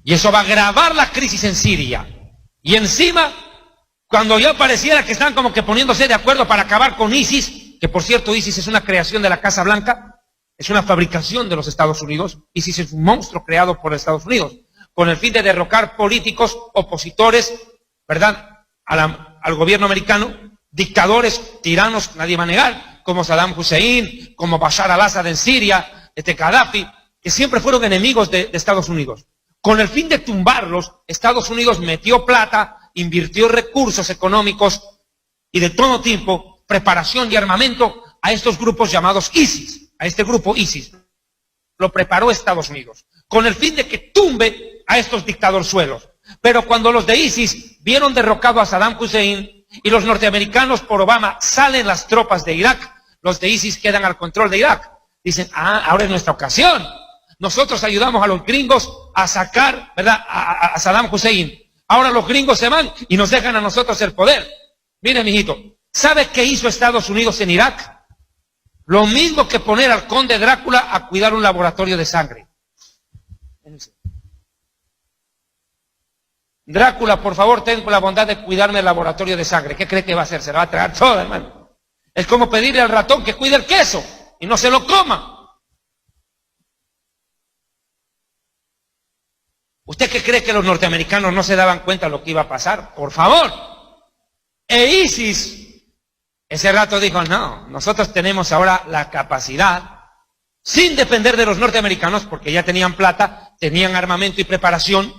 Y eso va a agravar la crisis en Siria. Y encima, cuando ya pareciera que están como que poniéndose de acuerdo para acabar con ISIS, que por cierto ISIS es una creación de la Casa Blanca, es una fabricación de los Estados Unidos, ISIS es un monstruo creado por Estados Unidos, con el fin de derrocar políticos opositores, ¿verdad?, al gobierno americano, dictadores, tiranos, nadie va a negar, como Saddam Hussein, como Bashar al-Assad en Siria, Gaddafi, que siempre fueron enemigos de Estados Unidos. Con el fin de tumbarlos, Estados Unidos metió plata, invirtió recursos económicos y de todo tipo, preparación y armamento a estos grupos llamados ISIS, a este grupo ISIS. Lo preparó Estados Unidos, con el fin de que tumbe a estos dictadorzuelos. Pero cuando los de ISIS vieron derrocado a Saddam Hussein y los norteamericanos por Obama salen las tropas de Irak, los de ISIS quedan al control de Irak. Dicen, ahora es nuestra ocasión. Nosotros ayudamos a los gringos a sacar, ¿verdad?, a Saddam Hussein. Ahora los gringos se van y nos dejan a nosotros el poder. Mire, mijito, ¿sabe qué hizo Estados Unidos en Irak? Lo mismo que poner al conde Drácula a cuidar un laboratorio de sangre. Drácula, por favor, ten la bondad de cuidarme el laboratorio de sangre. ¿Qué cree que va a hacer? Se la va a tragar todo, hermano. Es como pedirle al ratón que cuide el queso y no se lo coma. ¿Usted qué cree que los norteamericanos no se daban cuenta de lo que iba a pasar? Por favor. E ISIS, ese rato dijo, no, nosotros tenemos ahora la capacidad, sin depender de los norteamericanos, porque ya tenían plata, tenían armamento y preparación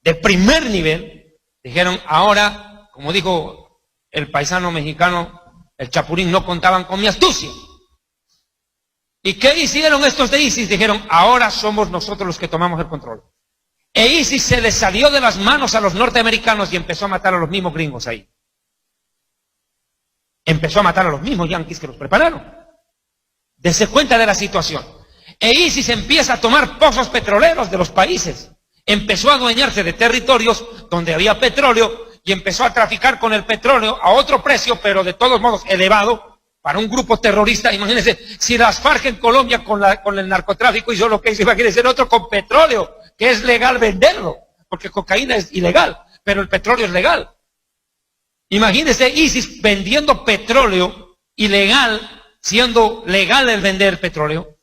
de primer nivel. Dijeron, ahora, como dijo el paisano mexicano, el Chapulín, no contaban con mi astucia. ¿Y qué hicieron estos de ISIS? Dijeron, ahora somos nosotros los que tomamos el control. E ISIS se les salió de las manos a los norteamericanos y empezó a matar a los mismos gringos ahí. Empezó a matar a los mismos yanquis que los prepararon. Dese cuenta de la situación. E ISIS empieza a tomar pozos petroleros de los países. Empezó a adueñarse de territorios donde había petróleo y empezó a traficar con el petróleo a otro precio, pero de todos modos elevado, para un grupo terrorista. Imagínense, si las FARC en Colombia con el narcotráfico hizo lo que hizo, imagínense otro con petróleo, que es legal venderlo, porque cocaína es ilegal, pero el petróleo es legal. Imagínense ISIS vendiendo petróleo ilegal, siendo legal el vender petróleo,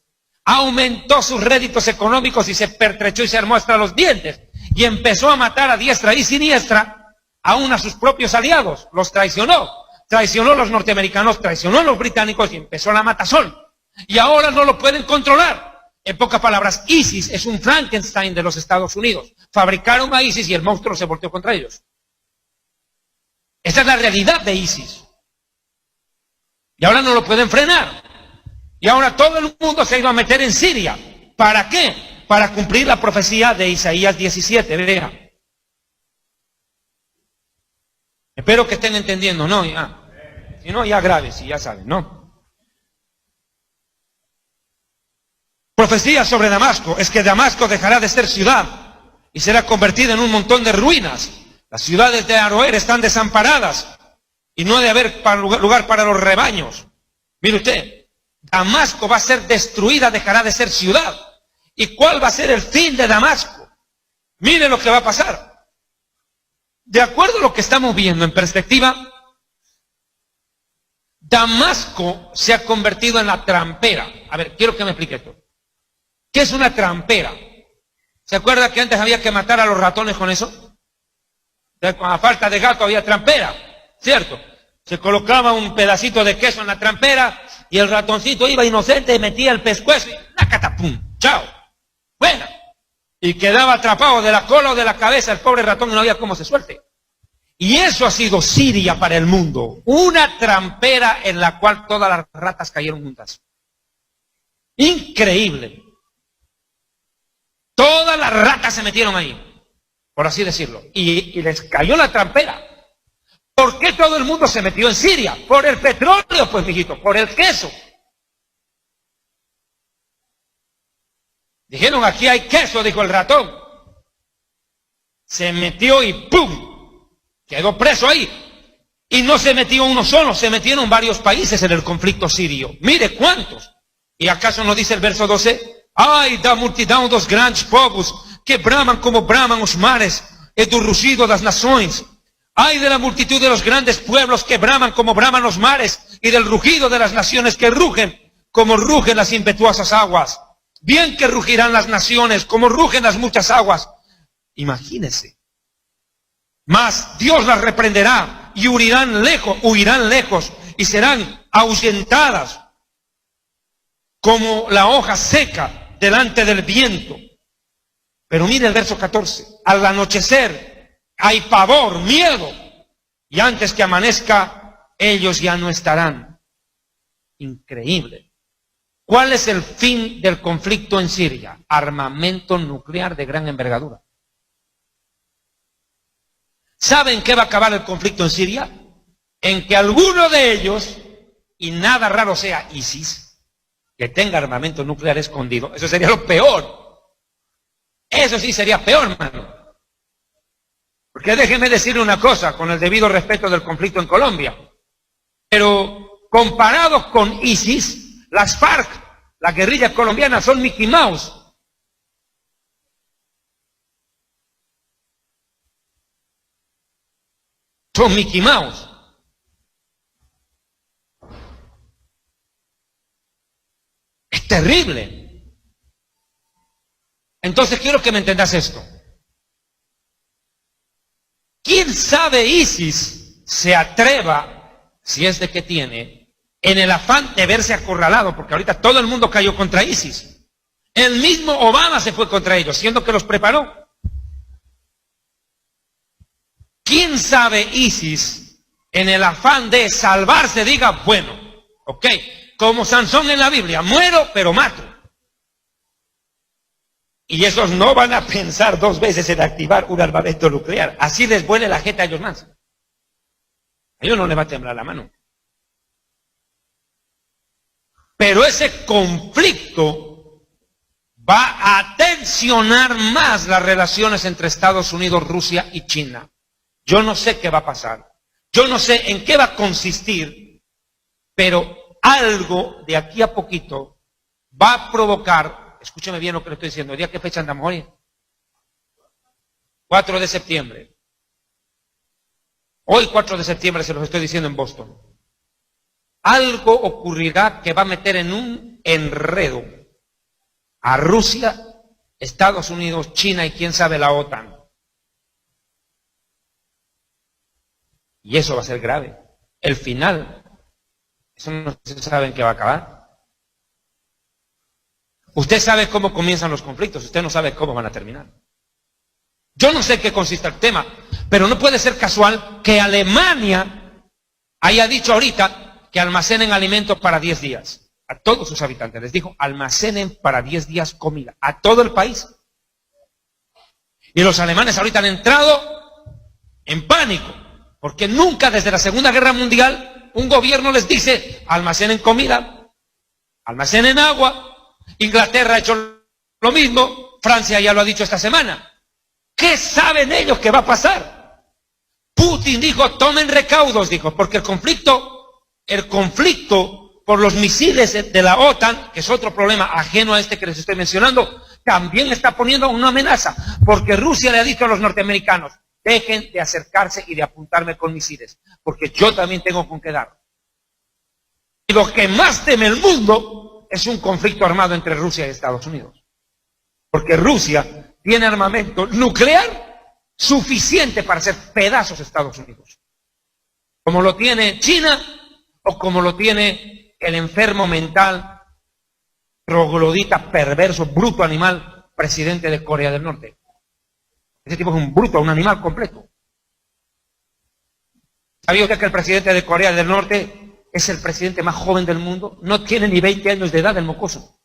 aumentó sus réditos económicos y se pertrechó y se armó hasta los dientes, y empezó a matar a diestra y siniestra, aún a sus propios aliados, los traicionó. Traicionó a los norteamericanos, traicionó a los británicos y empezó la matazón. Y ahora no lo pueden controlar. En pocas palabras, ISIS es un Frankenstein de los Estados Unidos. Fabricaron a ISIS y el monstruo se volteó contra ellos. Esa es la realidad de ISIS. Y ahora no lo pueden frenar. Y ahora todo el mundo se ha ido a meter en Siria. ¿Para qué? Para cumplir la profecía de Isaías 17. Vea. Espero que estén entendiendo, ¿no? Si no, ya grave, si ya saben, ¿no? Profecía sobre Damasco es que Damasco dejará de ser ciudad y será convertida en un montón de ruinas. Las ciudades de Aroer están desamparadas y no ha de haber lugar para los rebaños. Mire usted, Damasco va a ser destruida, dejará de ser ciudad. ¿Y cuál va a ser el fin de Damasco? Mire lo que va a pasar. De acuerdo a lo que estamos viendo en perspectiva, Damasco se ha convertido en la trampera. A ver, quiero que me explique esto. ¿Qué es una trampera? ¿Se acuerda que antes había que matar a los ratones con eso? A falta de gato había trampera, ¿cierto? Se colocaba un pedacito de queso en la trampera y el ratoncito iba inocente y metía el pescuezo y ¡nacatapum! ¡Chao! ¡Buena! Y quedaba atrapado de la cola o de la cabeza el pobre ratón y no había cómo se suelte. Y eso ha sido Siria para el mundo. Una trampera en la cual todas las ratas cayeron juntas. Increíble. Todas las ratas se metieron ahí, por así decirlo. Y les cayó la trampera. ¿Por qué todo el mundo se metió en Siria? Por el petróleo, pues, mijito, por el queso. Dijeron, aquí hay queso, dijo el ratón. Se metió y ¡pum! Quedó preso ahí. Y no se metió uno solo, se metieron varios países en el conflicto sirio. Mire cuántos. ¿Y acaso no dice el verso 12? Ai da multidão dos grandes povos, que braman como braman os mares, e do rugido das nações. Ay de la multitud de los grandes pueblos que braman como braman los mares, y del rugido de las naciones que rugen como rugen las impetuosas aguas. Bien que rugirán las naciones, como rugen las muchas aguas. Imagínense. Mas Dios las reprenderá y huirán lejos y serán ahuyentadas como la hoja seca delante del viento. Pero mire el verso 14. Al anochecer hay pavor, miedo, y antes que amanezca, ellos ya no estarán. Increíble. ¿Cuál es el fin del conflicto en Siria? Armamento nuclear de gran envergadura. ¿Saben qué va a acabar el conflicto en Siria? En que alguno de ellos, y nada raro sea ISIS, que tenga armamento nuclear escondido. Eso sería lo peor. Eso sí sería peor, hermano. Porque déjeme decirle una cosa, con el debido respeto del conflicto en Colombia. Pero comparados con ISIS, las FARC, las guerrillas colombianas, son Mickey Mouse. Son Mickey Mouse. Es terrible. Entonces quiero que me entendas esto. ¿Quién sabe ISIS se atreva, si es de que tiene, en el afán de verse acorralado? Porque ahorita todo el mundo cayó contra ISIS. El mismo Obama se fue contra ellos, siendo que los preparó. ¿Quién sabe ISIS en el afán de salvarse diga, bueno, ok, como Sansón en la Biblia, muero pero mato? Y esos no van a pensar dos veces en activar un armamento nuclear. Así les vuele la jeta a ellos más. A ellos no les va a temblar la mano. Pero ese conflicto va a tensionar más las relaciones entre Estados Unidos, Rusia y China. Yo no sé qué va a pasar. Yo no sé en qué va a consistir, pero algo de aquí a poquito va a provocar, escúcheme bien lo que le estoy diciendo, ¿el día qué fecha andamos hoy? 4 de septiembre. Hoy 4 de septiembre se los estoy diciendo en Boston. Algo ocurrirá que va a meter en un enredo a Rusia, Estados Unidos, China y quién sabe la OTAN. Y eso va a ser grave. El final, eso no se sabe en qué va a acabar. Usted sabe cómo comienzan los conflictos, usted no sabe cómo van a terminar. Yo no sé en qué consiste el tema, pero no puede ser casual que Alemania haya dicho ahorita que almacenen alimentos para 10 días. A todos sus habitantes les dijo, almacenen para 10 días comida. A todo el país. Y los alemanes ahorita han entrado en pánico. Porque nunca desde la Segunda Guerra Mundial un gobierno les dice, almacenen comida, almacenen agua. Inglaterra ha hecho lo mismo, Francia ya lo ha dicho esta semana. ¿Qué saben ellos que va a pasar? Putin dijo, tomen recaudos, dijo, porque el conflicto por los misiles de la OTAN, que es otro problema ajeno a este que les estoy mencionando, también está poniendo una amenaza, porque Rusia le ha dicho a los norteamericanos, dejen de acercarse y de apuntarme con misiles, porque yo también tengo con qué dar. Y lo que más teme el mundo es un conflicto armado entre Rusia y Estados Unidos. Porque Rusia tiene armamento nuclear suficiente para hacer pedazos a Estados Unidos. Como lo tiene China o como lo tiene el enfermo mental, troglodita, perverso, bruto animal, presidente de Corea del Norte. Ese tipo es un bruto, un animal completo. ¿Sabía usted que el presidente de Corea del Norte es el presidente más joven del mundo? No tiene ni 20 años de edad el mocoso.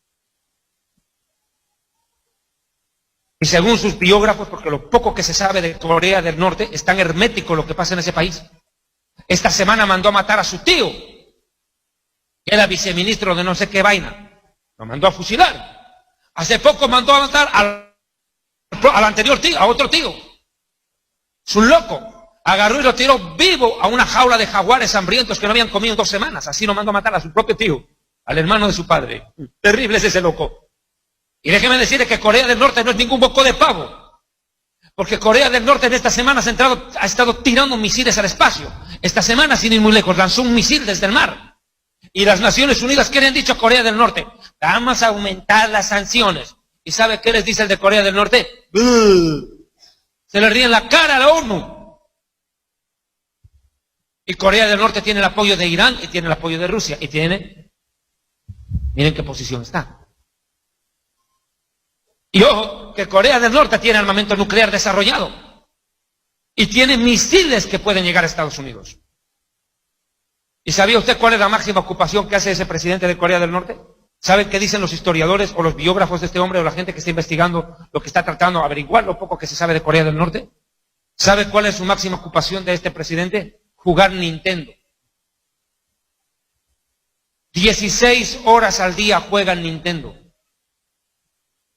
Y según sus biógrafos, porque lo poco que se sabe de Corea del Norte es tan hermético lo que pasa en ese país. Esta semana mandó a matar a su tío, que era viceministro de no sé qué vaina. Lo mandó a fusilar. Hace poco mandó a matar al anterior tío, a otro tío. Es un loco. Agarró y lo tiró vivo a una jaula de jaguares hambrientos que no habían comido en 2 semanas. Así lo mandó a matar a su propio tío, al hermano de su padre. Terrible es ese loco. Y déjeme decirle que Corea del Norte no es ningún boco de pavo. Porque Corea del Norte en esta semana ha estado tirando misiles al espacio. Esta semana, sin ir muy lejos, lanzó un misil desde el mar. Y las Naciones Unidas, ¿qué le han dicho a Corea del Norte? Vamos a aumentar las sanciones. ¿Y sabe qué les dice el de Corea del Norte? Se le ríe en la cara a la ONU. Y Corea del Norte tiene el apoyo de Irán y tiene el apoyo de Rusia. Y tiene, miren qué posición está. Y ojo, que Corea del Norte tiene armamento nuclear desarrollado. Y tiene misiles que pueden llegar a Estados Unidos. ¿Y sabía usted cuál es la máxima ocupación que hace ese presidente de Corea del Norte? ¿Saben qué dicen los historiadores o los biógrafos de este hombre o la gente que está investigando lo que está tratando de averiguar lo poco que se sabe de Corea del Norte? ¿Sabe cuál es su máxima ocupación de este presidente? Jugar Nintendo. 16 horas al día juegan Nintendo.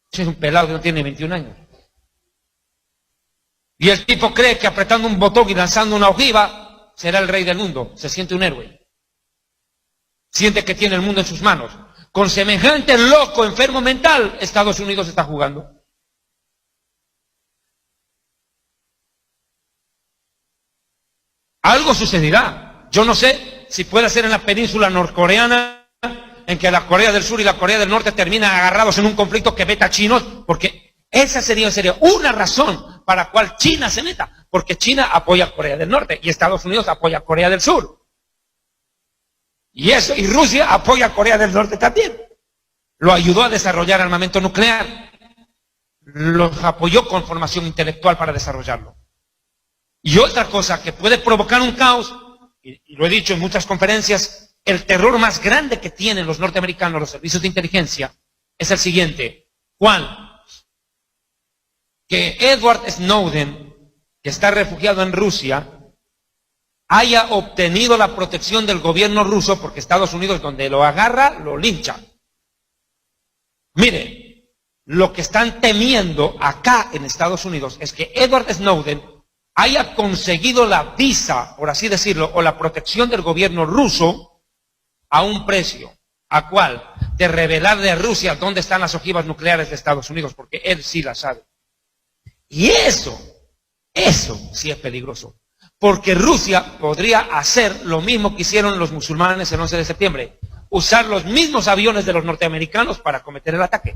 Ese es un pelado que no tiene 21 años. Y el tipo cree que apretando un botón y lanzando una ojiva será el rey del mundo. Se siente un héroe. Siente que tiene el mundo en sus manos. Con semejante loco, enfermo mental, Estados Unidos está jugando. Algo sucederá. Yo no sé si puede ser en la península norcoreana, en que la Corea del Sur y la Corea del Norte terminan agarrados en un conflicto que veta a chinos, porque esa sería una razón para la cual China se meta, porque China apoya a Corea del Norte y Estados Unidos apoya a Corea del Sur. Y Rusia apoya a Corea del Norte también. Lo ayudó a desarrollar armamento nuclear. Los apoyó con formación intelectual para desarrollarlo. Y otra cosa que puede provocar un caos, y lo he dicho en muchas conferencias, el terror más grande que tienen los norteamericanos, los servicios de inteligencia, es el siguiente. ¿Cuál? Que Edward Snowden, que está refugiado en Rusia, haya obtenido la protección del gobierno ruso, porque Estados Unidos, donde lo agarra, lo lincha. Mire, lo que están temiendo acá en Estados Unidos es que Edward Snowden haya conseguido la visa, por así decirlo, o la protección del gobierno ruso a un precio. ¿A cuál? De revelar de Rusia dónde están las ojivas nucleares de Estados Unidos, porque él sí la sabe. Y eso sí es peligroso. Porque Rusia podría hacer lo mismo que hicieron los musulmanes el 11 de septiembre. Usar los mismos aviones de los norteamericanos para cometer el ataque.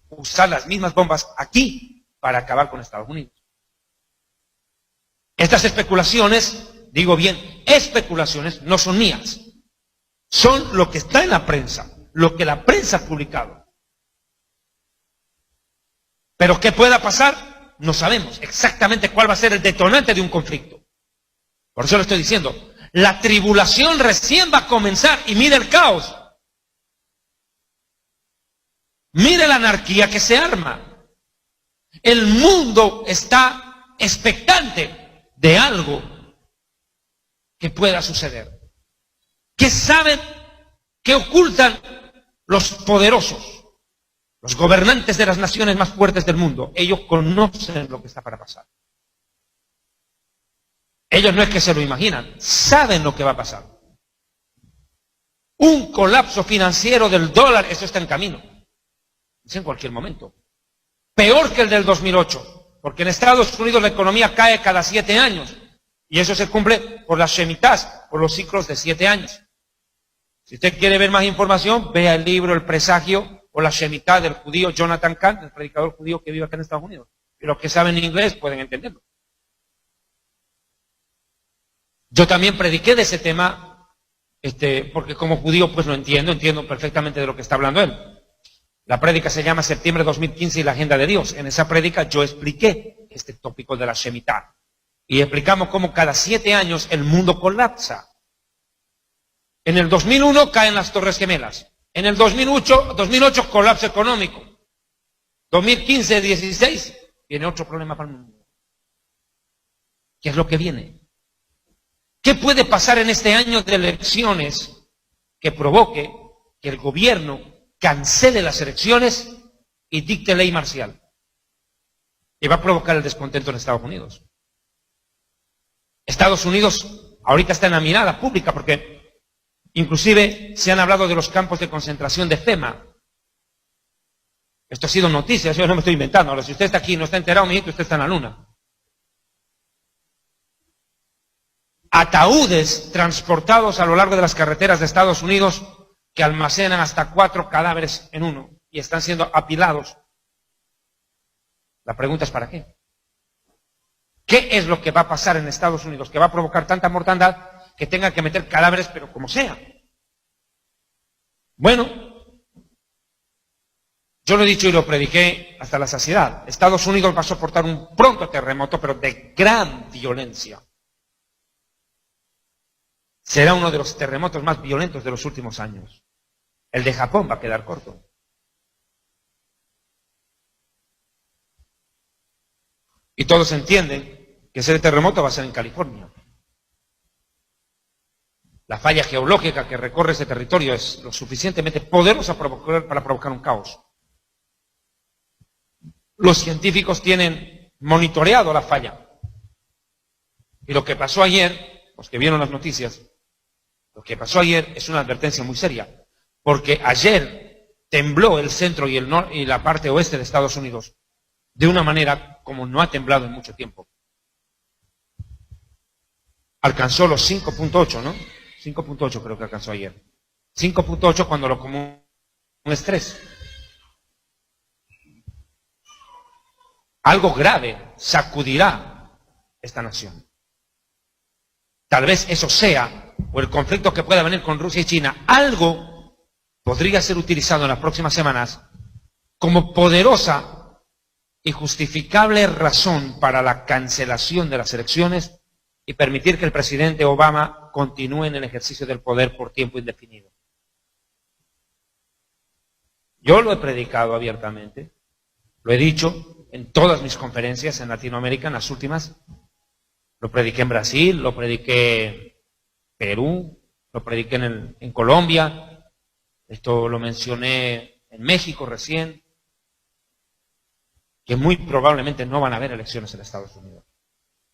Usar las mismas bombas aquí para acabar con Estados Unidos. Estas especulaciones, digo bien, especulaciones, no son mías. Son lo que está en la prensa, lo que la prensa ha publicado. Pero ¿qué pueda pasar? No sabemos exactamente cuál va a ser el detonante de un conflicto. Por eso le estoy diciendo, la tribulación recién va a comenzar y mire el caos. Mire la anarquía que se arma. El mundo está expectante de algo que pueda suceder. ¿Qué saben? ¿Qué ocultan los poderosos? Los gobernantes de las naciones más fuertes del mundo. Ellos conocen lo que está para pasar. Ellos no es que se lo imaginan, saben lo que va a pasar. Un colapso financiero del dólar, eso está en camino. Es en cualquier momento. Peor que el del 2008, porque en Estados Unidos la economía cae cada 7 años. Y eso se cumple por las Shemitás, por los ciclos de 7 años. Si usted quiere ver más información, vea el libro El Presagio o la Shemitá del judío Jonathan Cahn, el predicador judío que vive acá en Estados Unidos. Y los que saben inglés pueden entenderlo. Yo también prediqué de ese tema, porque como judío pues lo entiendo perfectamente de lo que está hablando él. La prédica se llama Septiembre 2015 y la Agenda de Dios. En esa prédica yo expliqué este tópico de la Shemitá. Y explicamos cómo cada 7 años el mundo colapsa. En el 2001 caen las Torres Gemelas. En el 2008 colapso económico. 2015-16 viene otro problema para el mundo. ¿Qué es lo que viene? ¿Qué puede pasar en este año de elecciones que provoque que el gobierno cancele las elecciones y dicte ley marcial? Y va a provocar el descontento en Estados Unidos. Estados Unidos ahorita está en la mirada pública porque inclusive se han hablado de los campos de concentración de FEMA. Esto ha sido noticia, yo no me estoy inventando. Ahora, si usted está aquí y no está enterado, mijito, usted está en la luna. Ataúdes transportados a lo largo de las carreteras de Estados Unidos que almacenan hasta 4 cadáveres en uno y están siendo apilados. La pregunta es ¿para qué? ¿Qué es lo que va a pasar en Estados Unidos que va a provocar tanta mortandad que tenga que meter cadáveres, pero como sea. Bueno, yo lo he dicho y lo prediqué hasta la saciedad. Estados Unidos va a soportar un pronto terremoto, pero de gran violencia. Será uno de los terremotos más violentos de los últimos años. El de Japón va a quedar corto. Y todos entienden que ese terremoto va a ser en California. La falla geológica que recorre ese territorio es lo suficientemente poderosa para provocar un caos. Los científicos tienen monitoreado la falla. Y lo que pasó ayer, los que vieron las noticias, lo que pasó ayer es una advertencia muy seria. Porque ayer tembló el centro y la parte oeste de Estados Unidos de una manera como no ha temblado en mucho tiempo. Alcanzó los 5.8, ¿no? 5.8 creo que alcanzó ayer. 5.8 cuando lo común es 3. Algo grave sacudirá esta nación. Tal vez eso sea, o el conflicto que pueda venir con Rusia y China, algo podría ser utilizado en las próximas semanas como poderosa y justificable razón para la cancelación de las elecciones y permitir que el presidente Obama continúe en el ejercicio del poder por tiempo indefinido. Yo lo he predicado abiertamente, lo he dicho en todas mis conferencias en Latinoamérica, en las últimas. Lo prediqué en Brasil, lo prediqué en Perú, lo prediqué en Colombia, esto lo mencioné en México recién, que muy probablemente no van a haber elecciones en Estados Unidos.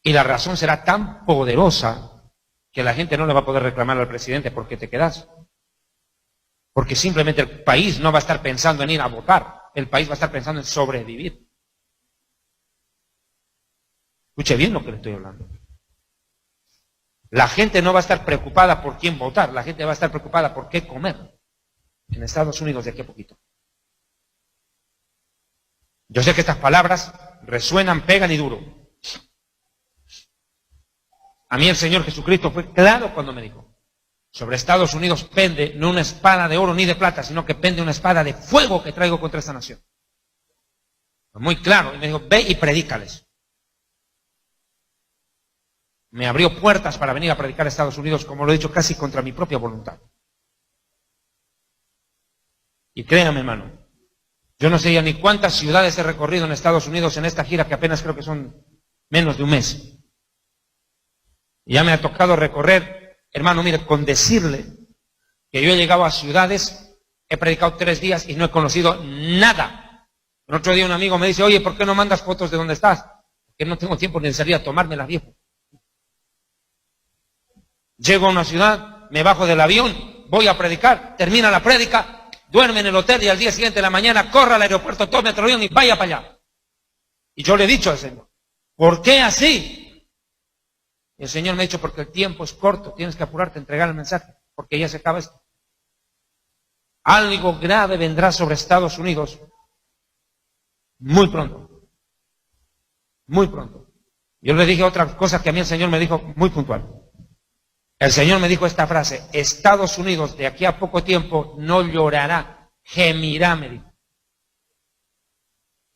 Y la razón será tan poderosa que la gente no le va a poder reclamar al presidente ¿por qué te quedas? Porque simplemente el país no va a estar pensando en ir a votar, el país va a estar pensando en sobrevivir. Escuche bien lo que le estoy hablando. La gente no va a estar preocupada por quién votar, la gente va a estar preocupada por qué comer en Estados Unidos de aquí a poquito. Yo sé que estas palabras resuenan, pegan y duro. A mí el Señor Jesucristo fue claro cuando me dijo, sobre Estados Unidos pende no una espada de oro ni de plata, sino que pende una espada de fuego que traigo contra esta nación. Fue muy claro, y me dijo, ve y predícales. Me abrió puertas para venir a predicar a Estados Unidos, como lo he dicho, casi contra mi propia voluntad. Y créame, hermano, yo no sé ya ni cuántas ciudades he recorrido en Estados Unidos en esta gira, que apenas creo que son menos de un mes. Y ya me ha tocado recorrer, hermano, mire, con decirle que yo he llegado a ciudades, he predicado 3 días y no he conocido nada. El otro día un amigo me dice, oye, ¿por qué no mandas fotos de dónde estás? Porque no tengo tiempo ni de salir a tomármelas, viejo. Llego a una ciudad, me bajo del avión, voy a predicar, termina la prédica, duerme en el hotel y al día siguiente de la mañana corra al aeropuerto, tome otro avión y vaya para allá. Y yo le he dicho al Señor, ¿por qué así? Y el Señor me ha dicho, porque el tiempo es corto, tienes que apurarte a entregar el mensaje, porque ya se acaba esto. Algo grave vendrá sobre Estados Unidos muy pronto. Muy pronto. Yo le dije otra cosa que a mí el Señor me dijo muy puntual. El Señor me dijo esta frase, Estados Unidos de aquí a poco tiempo no llorará, gemirá, me dijo.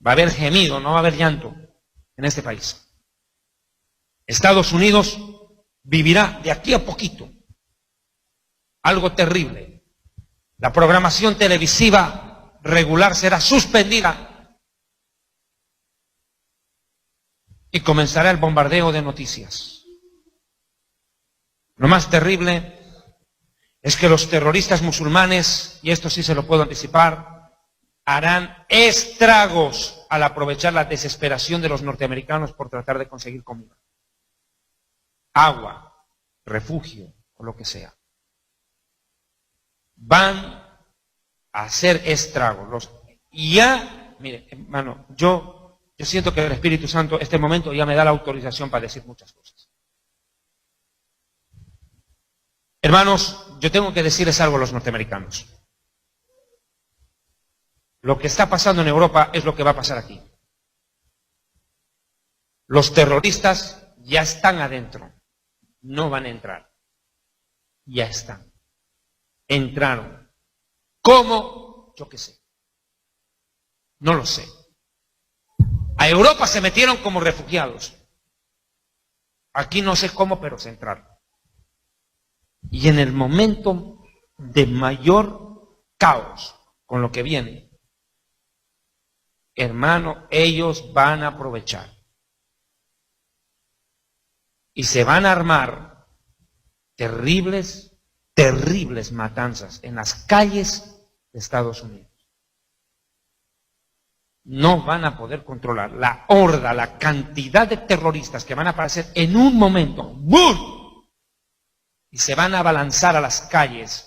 Va a haber gemido, no va a haber llanto en este país. Estados Unidos vivirá de aquí a poquito algo terrible. La programación televisiva regular será suspendida y comenzará el bombardeo de noticias. Lo más terrible es que los terroristas musulmanes, y esto sí se lo puedo anticipar, harán estragos al aprovechar la desesperación de los norteamericanos por tratar de conseguir comida, agua, refugio o lo que sea. Van a hacer estragos. Y ya, mire, hermano, yo siento que el Espíritu Santo este momento ya me da la autorización para decir muchas cosas. Hermanos, yo tengo que decirles algo a los norteamericanos. Lo que está pasando en Europa es lo que va a pasar aquí. Los terroristas ya están adentro, no van a entrar. Ya están. Entraron. ¿Cómo? Yo qué sé. No lo sé. A Europa se metieron como refugiados. Aquí no sé cómo, pero se entraron. Y en el momento de mayor caos con lo que viene, hermano, ellos van a aprovechar. Y se van a armar terribles, terribles matanzas en las calles de Estados Unidos. No van a poder controlar la horda, la cantidad de terroristas que van a aparecer en un momento. ¡Bum! Y se van a abalanzar a las calles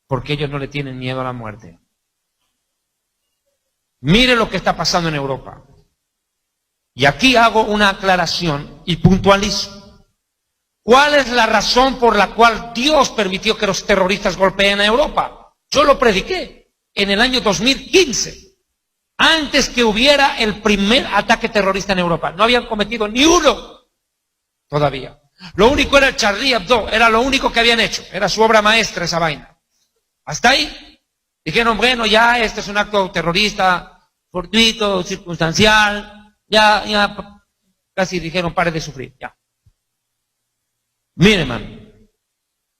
porque ellos no le tienen miedo a la muerte. Mire lo que está pasando en Europa. Y aquí hago una aclaración y puntualizo. ¿Cuál es la razón por la cual Dios permitió que los terroristas golpeen a Europa? Yo lo prediqué en el año 2015. Antes que hubiera el primer ataque terrorista en Europa. No habían cometido ni uno todavía. Lo único era el Charlie Hebdo, era lo único que habían hecho. Era su obra maestra esa vaina. Hasta ahí dijeron, bueno, ya este es un acto terrorista, fortuito, circunstancial. Ya, casi dijeron, pare de sufrir, ya. Mire, hermano,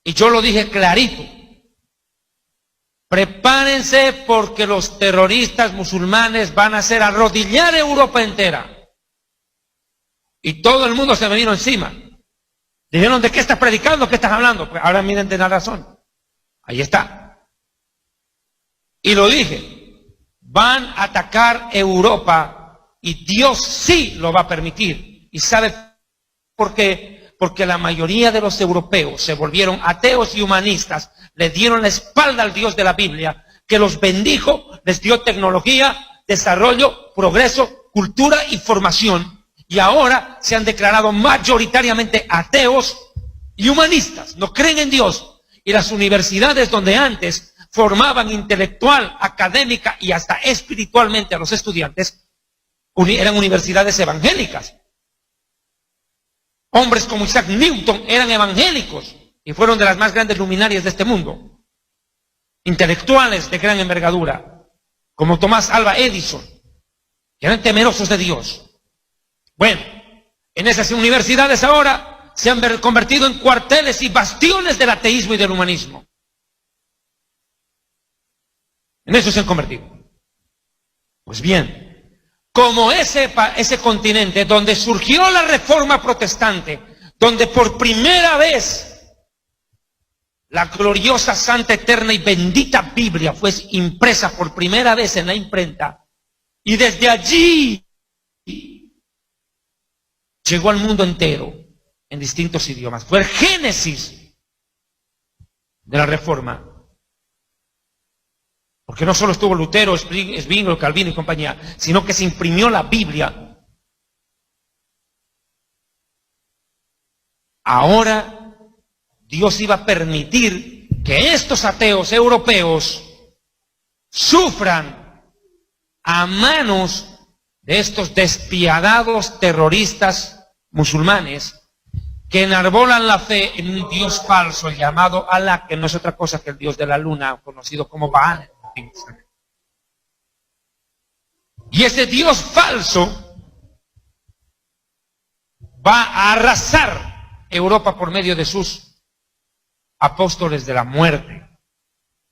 y yo lo dije clarito. Prepárense porque los terroristas musulmanes van a hacer arrodillar Europa entera. Y todo el mundo se me vino encima. Dijeron, ¿de qué estás predicando? ¿Qué estás hablando? Pues ahora miren de la razón. Ahí está. Y lo dije, van a atacar Europa y Dios sí lo va a permitir. ¿Y sabe por qué? Porque la mayoría de los europeos se volvieron ateos y humanistas, le dieron la espalda al Dios de la Biblia, que los bendijo, les dio tecnología, desarrollo, progreso, cultura y formación, y ahora se han declarado mayoritariamente ateos y humanistas, no creen en Dios, y las universidades donde antes formaban intelectual, académica y hasta espiritualmente a los estudiantes, eran universidades evangélicas. Hombres como Isaac Newton eran evangélicos y fueron de las más grandes luminarias de este mundo. Intelectuales de gran envergadura, como Tomás Alva Edison, que eran temerosos de Dios. Bueno, en esas universidades ahora se han convertido en cuarteles y bastiones del ateísmo y del humanismo. En eso se han convertido. Pues bien, como ese continente donde surgió la Reforma Protestante, donde por primera vez la gloriosa, santa, eterna y bendita Biblia fue impresa por primera vez en la imprenta, y desde allí llegó al mundo entero en distintos idiomas. Fue el génesis de la Reforma. Porque no solo estuvo Lutero, Zwingli, Calvino y compañía, sino que se imprimió la Biblia. Ahora Dios iba a permitir que estos ateos europeos sufran a manos de estos despiadados terroristas musulmanes que enarbolan la fe en un Dios falso llamado Alá, que no es otra cosa que el Dios de la luna, conocido como Baal. Y ese Dios falso va a arrasar Europa por medio de sus apóstoles de la muerte,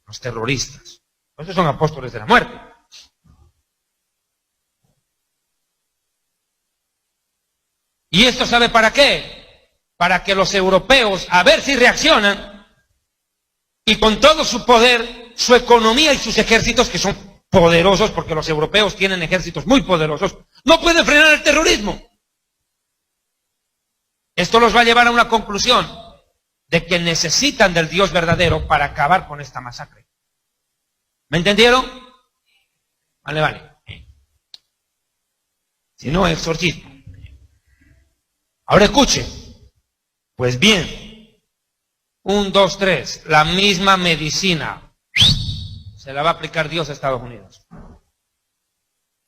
los terroristas. Esos son apóstoles de la muerte. ¿Y esto sabe para qué? Para que los europeos, a ver si reaccionan, y con todo su poder, su economía y sus ejércitos, que son poderosos, porque los europeos tienen ejércitos muy poderosos, no pueden frenar el terrorismo. Esto los va a llevar a una conclusión de que necesitan del Dios verdadero para acabar con esta masacre. ¿Me entendieron? Vale. Si no, exorcismo. Ahora escuche. Pues bien, 1, 2, 3, la misma medicina se la va a aplicar Dios a Estados Unidos.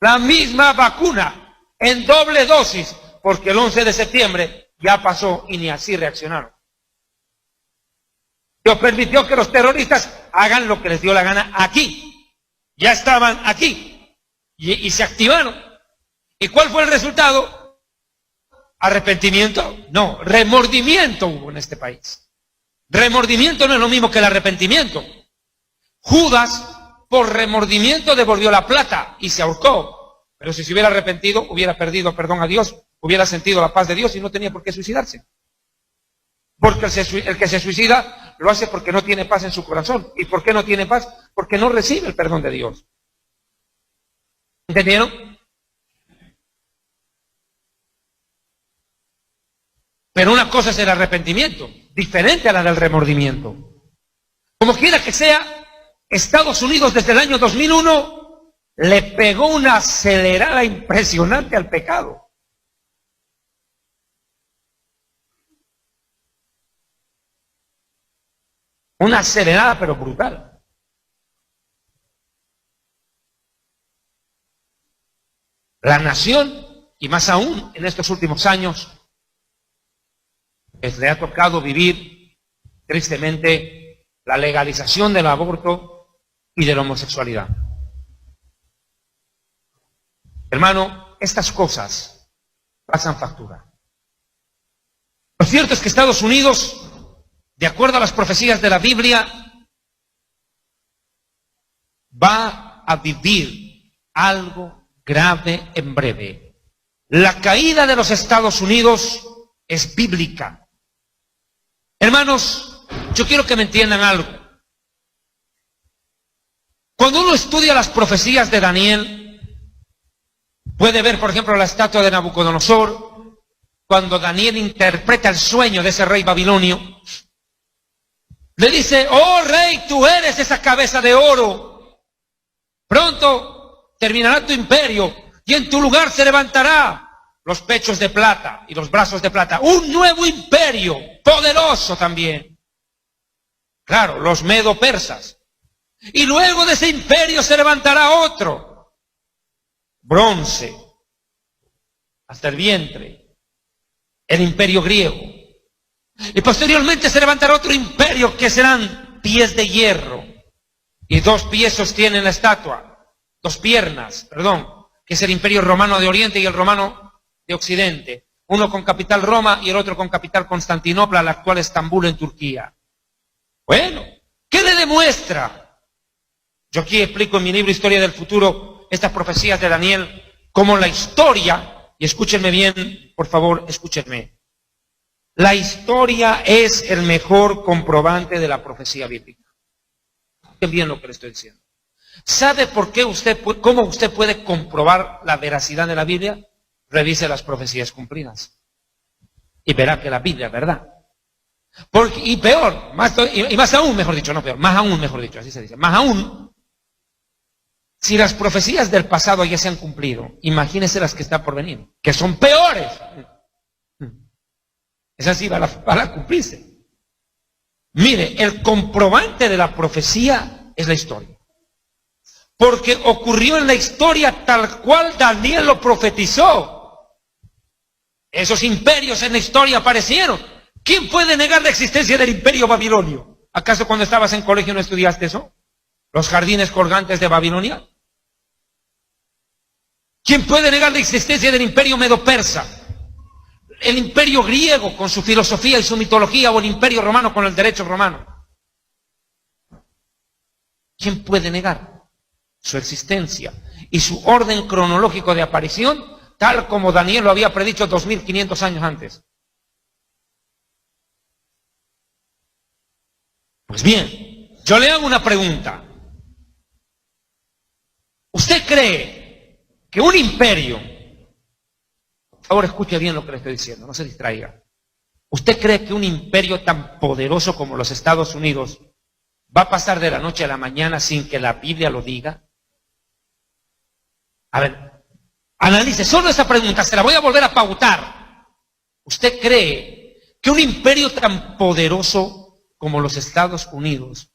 La misma vacuna en doble dosis, porque el 11 de septiembre ya pasó y ni así reaccionaron. Dios permitió que los terroristas hagan lo que les dio la gana aquí. Ya estaban aquí y se activaron. ¿Y cuál fue el resultado? ¿Arrepentimiento? No, remordimiento hubo en este país. Remordimiento no es lo mismo que el arrepentimiento. Judas, por remordimiento, devolvió la plata y se ahorcó. Pero si se hubiera arrepentido, hubiera perdido perdón a Dios, hubiera sentido la paz de Dios y no tenía por qué suicidarse. Porque el que se suicida lo hace porque no tiene paz en su corazón. ¿Y por qué no tiene paz? Porque no recibe el perdón de Dios. ¿Entendieron? Pero una cosa es el arrepentimiento, diferente a la del remordimiento. Como quiera que sea, Estados Unidos desde el año 2001 le pegó una acelerada impresionante al pecado. Una acelerada pero brutal. La nación, y más aún en estos últimos años, le ha tocado vivir tristemente la legalización del aborto y de la homosexualidad. Hermano, estas cosas pasan factura. Lo cierto es que Estados Unidos, de acuerdo a las profecías de la Biblia, va a vivir algo grave en breve. La caída de los Estados Unidos es bíblica. Hermanos, yo quiero que me entiendan algo. Cuando uno estudia las profecías de Daniel, puede ver, por ejemplo, la estatua de Nabucodonosor, cuando Daniel interpreta el sueño de ese rey babilonio. Le dice: oh rey, tú eres esa cabeza de oro. Pronto terminará tu imperio y en tu lugar se levantará los pechos de plata y los brazos de plata. Un nuevo imperio, poderoso también. Claro, los medo-persas. Y luego de ese imperio se levantará otro. Bronce. Hasta el vientre. El imperio griego. Y posteriormente se levantará otro imperio que serán pies de hierro. Y 2 pies sostienen la estatua. 2 piernas, perdón, que es el imperio romano de Oriente y el romano de Occidente. Uno con capital Roma y el otro con capital Constantinopla, la actual Estambul en Turquía. Bueno, ¿qué le demuestra? Yo aquí explico en mi libro Historia del Futuro estas profecías de Daniel como la historia, y escúchenme bien, por favor, escúchenme. La historia es el mejor comprobante de la profecía bíblica. Escuchen bien lo que le estoy diciendo. ¿Sabe por qué cómo usted puede comprobar la veracidad de la Biblia? Revise las profecías cumplidas y verá que la Biblia es verdad. Y peor, más aún, mejor dicho, no peor, más aún, mejor dicho, así se dice, más aún, si las profecías del pasado ya se han cumplido, imagínese las que están por venir, que son peores. Esas sí van a cumplirse. Mire, el comprobante de la profecía es la historia. Porque ocurrió en la historia tal cual Daniel lo profetizó. Esos imperios en la historia aparecieron. ¿Quién puede negar la existencia del imperio babilonio? ¿Acaso cuando estabas en colegio no estudiaste eso? ¿Los jardines colgantes de Babilonia? ¿Quién puede negar la existencia del imperio medo-persa? El imperio griego con su filosofía y su mitología, o el imperio romano con el derecho romano. ¿Quién puede negar su existencia y su orden cronológico de aparición, tal como Daniel lo había predicho 2500 años antes? Pues bien, yo le hago una pregunta. ¿Usted cree que un imperio, por favor escuche bien lo que le estoy diciendo, no se distraiga, ¿usted cree que un imperio tan poderoso como los Estados Unidos va a pasar de la noche a la mañana sin que la Biblia lo diga? A ver, analice solo esa pregunta, se la voy a volver a pautar. ¿Usted cree que un imperio tan poderoso como los Estados Unidos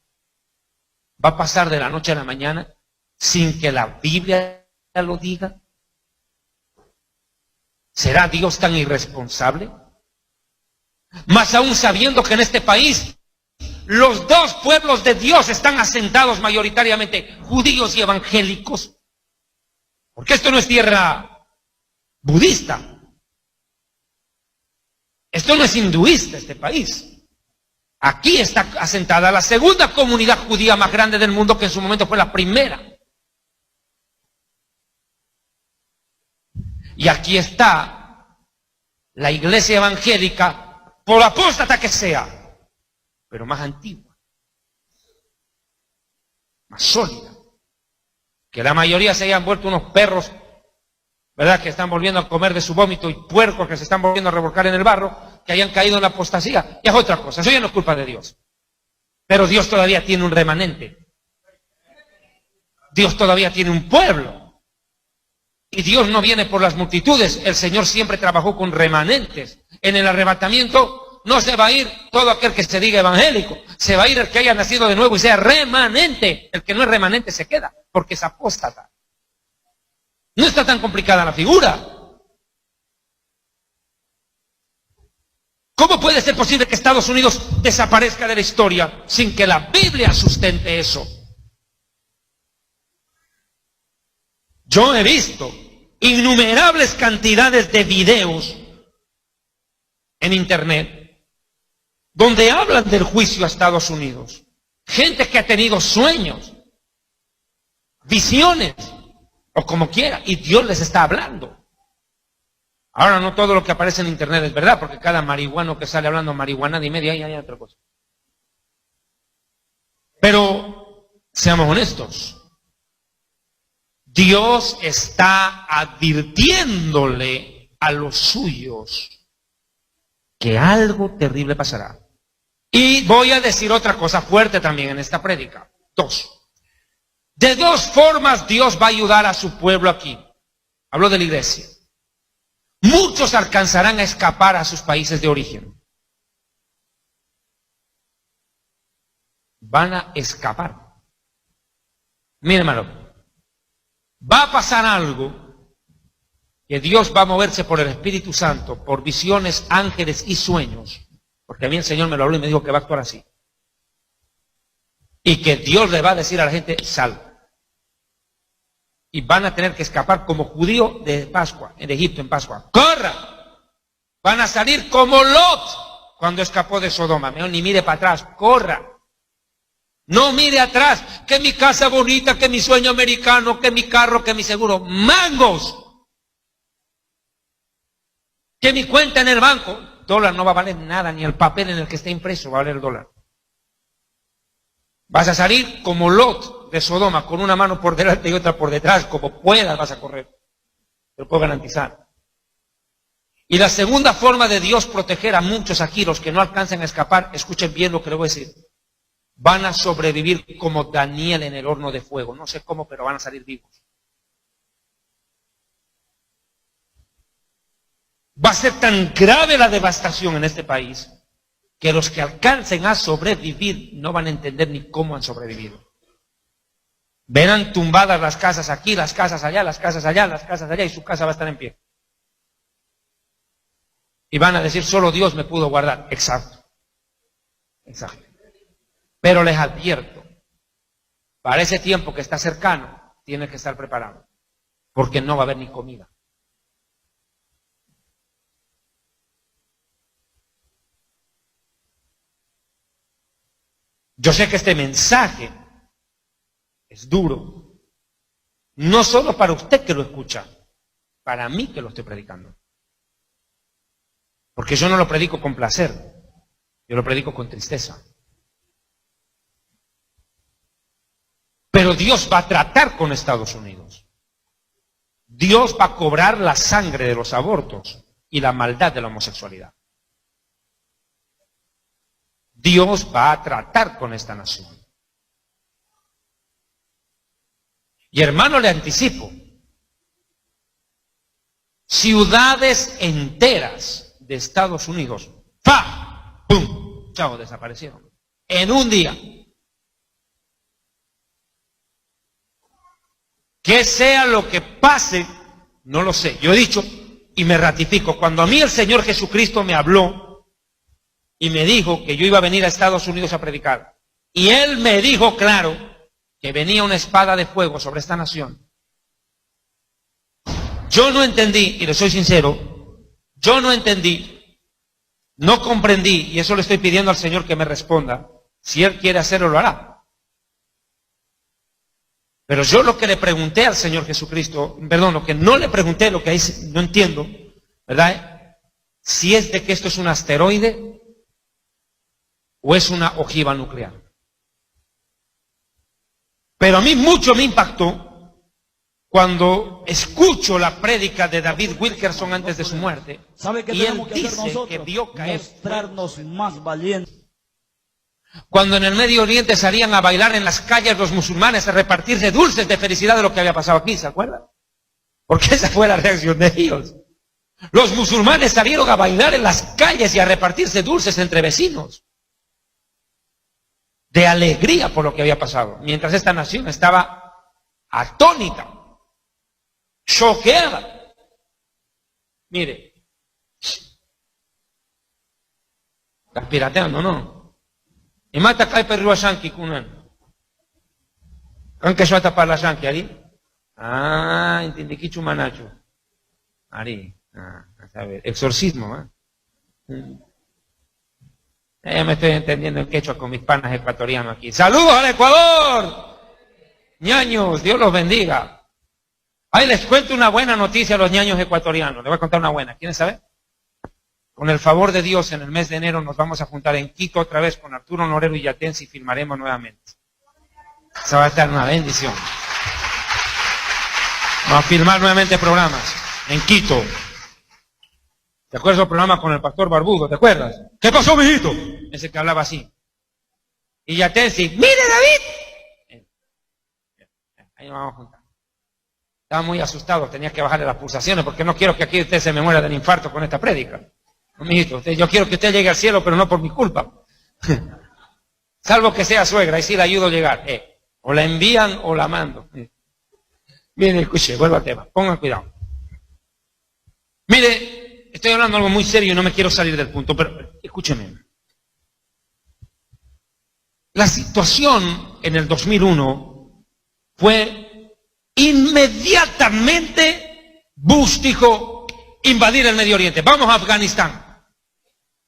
va a pasar de la noche a la mañana sin que la Biblia lo diga? ¿Será Dios tan irresponsable? Más aún sabiendo que en este país los dos pueblos de Dios están asentados mayoritariamente judíos y evangélicos. Porque esto no es tierra budista. Esto no es hinduista, este país. Aquí está asentada la segunda comunidad judía más grande del mundo, que en su momento fue la primera. Y aquí está la iglesia evangélica, por apóstata que sea, pero más antigua, más sólida. Que la mayoría se hayan vuelto unos perros, ¿verdad?, que están volviendo a comer de su vómito, y puercos que se están volviendo a revolcar en el barro, que hayan caído en la apostasía. Y es otra cosa, eso ya no es culpa de Dios. Pero Dios todavía tiene un remanente. Dios todavía tiene un pueblo. Y Dios no viene por las multitudes. El Señor siempre trabajó con remanentes. En el arrebatamiento no se va a ir todo aquel que se diga evangélico. Se va a ir el que haya nacido de nuevo y sea remanente. El que no es remanente se queda, porque es apóstata. No está tan complicada la figura. ¿Cómo puede ser posible que Estados Unidos desaparezca de la historia sin que la Biblia sustente eso? Yo he visto innumerables cantidades de videos en internet donde hablan del juicio a Estados Unidos. Gente que ha tenido sueños, visiones, o como quiera, y Dios les está hablando. Ahora no todo lo que aparece en internet es verdad, porque cada marihuano que sale hablando marihuana y media, hay otra cosa. Pero seamos honestos. Dios está advirtiéndole a los suyos que algo terrible pasará. Y voy a decir otra cosa fuerte también en esta prédica. De dos formas Dios va a ayudar a su pueblo aquí. Hablo de la iglesia. Muchos alcanzarán a escapar a sus países de origen. Van a escapar. Miren, hermano. Va a pasar algo que Dios va a moverse por el Espíritu Santo, por visiones, ángeles y sueños, porque a mí el Señor me lo habló y me dijo que va a actuar así. Y que Dios le va a decir a la gente, sal. Y van a tener que escapar como judío de Pascua, de Egipto en Pascua. ¡Corra! Van a salir como Lot cuando escapó de Sodoma. Mejor ni mire para atrás, corra. No mire atrás, que mi casa bonita, que mi sueño americano, que mi carro, que mi seguro. ¡Mangos! Que mi cuenta en el banco. Dólar no va a valer nada, ni el papel en el que esté impreso va a valer el dólar. Vas a salir como Lot de Sodoma, con una mano por delante y otra por detrás, como puedas vas a correr. Te lo puedo garantizar. Y la segunda forma de Dios proteger a muchos aquí, los que no alcanzan a escapar, escuchen bien lo que les voy a decir. Van a sobrevivir como Daniel en el horno de fuego. No sé cómo, pero van a salir vivos. Va a ser tan grave la devastación en este país que los que alcancen a sobrevivir no van a entender ni cómo han sobrevivido. Verán tumbadas las casas aquí, las casas allá, las casas allá, las casas allá, y su casa va a estar en pie. Y van a decir, solo Dios me pudo guardar. Exacto. Exacto. Pero les advierto, para ese tiempo que está cercano, tiene que estar preparado, porque no va a haber ni comida. Yo sé que este mensaje es duro, no solo para usted que lo escucha, para mí que lo estoy predicando. Porque yo no lo predico con placer, yo lo predico con tristeza. Pero Dios va a tratar con Estados Unidos. Dios va a cobrar la sangre de los abortos y la maldad de la homosexualidad. Dios va a tratar con esta nación. Y hermano, le anticipo, ciudades enteras de Estados Unidos, ¡fa! ¡Pum! ¡Chao! Desaparecieron. En un día. Que sea lo que pase, no lo sé. Yo he dicho y me ratifico, cuando a mí el Señor Jesucristo me habló y me dijo que yo iba a venir a Estados Unidos a predicar. Y él me dijo claro que venía una espada de fuego sobre esta nación. Yo no entendí, y le soy sincero, yo no entendí, no comprendí, y eso le estoy pidiendo al Señor que me responda. Si Él quiere hacerlo, lo hará. Pero yo lo que le pregunté al Señor Jesucristo, perdón, lo que no le pregunté, lo que ahí no entiendo, ¿verdad? Si es de que esto es un asteroide o es una ojiva nuclear. Pero a mí mucho me impactó cuando escucho la prédica de David Wilkerson antes de su muerte. ¿Sabe qué Y él tenemos que hacer dice nosotros? que vio caer Mostrarnos más valientes. cuando en el Medio Oriente salían a bailar en las calles los musulmanes, a repartirse dulces de felicidad de lo que había pasado aquí, ¿se acuerdan? Porque esa fue la reacción de ellos. Los musulmanes salieron a bailar en las calles y a repartirse dulces entre vecinos, de alegría por lo que había pasado, mientras esta nación estaba atónita, choqueada. Mire, estás pirateando, ¿no? Y mata cae perro a Shanki kunan. ¿Con qué suelta para la Shanki, Ari? Ah, entendí que chumanacho. Ari, a saber, exorcismo, Ya me estoy entendiendo en quechua con mis panas ecuatorianos aquí. ¡Saludos al Ecuador! Ñaños, Dios los bendiga. Ahí les cuento una buena noticia a los ñaños ecuatorianos. Les voy a contar una buena. ¿Quieren saber? Con el favor de Dios, en el mes de enero nos vamos a juntar en Quito otra vez con Arturo Norero y Yatensi y filmaremos nuevamente. Esa va a estar una bendición. Vamos a filmar nuevamente programas en Quito. ¿Te acuerdas del programa con el pastor Barbudo? ¿Te acuerdas? ¿Qué pasó, mijito? Ese que hablaba así. Y Yatensi, ¡mire, David! Ahí nos vamos a juntar. Estaba muy asustado, tenía que bajarle las pulsaciones porque no quiero que aquí usted se me muera del infarto con esta prédica. No, mijito, yo quiero que usted llegue al cielo, pero no por mi culpa. Salvo que sea suegra, y sí la ayudo a llegar. O la envían o la mando. Miren, escuche, vuelvo al tema. Pongan cuidado. Mire, estoy hablando de algo muy serio y no me quiero salir del punto, pero escúcheme. La situación en el 2001 fue inmediatamente Bush dijo invadir el Medio Oriente. Vamos a Afganistán.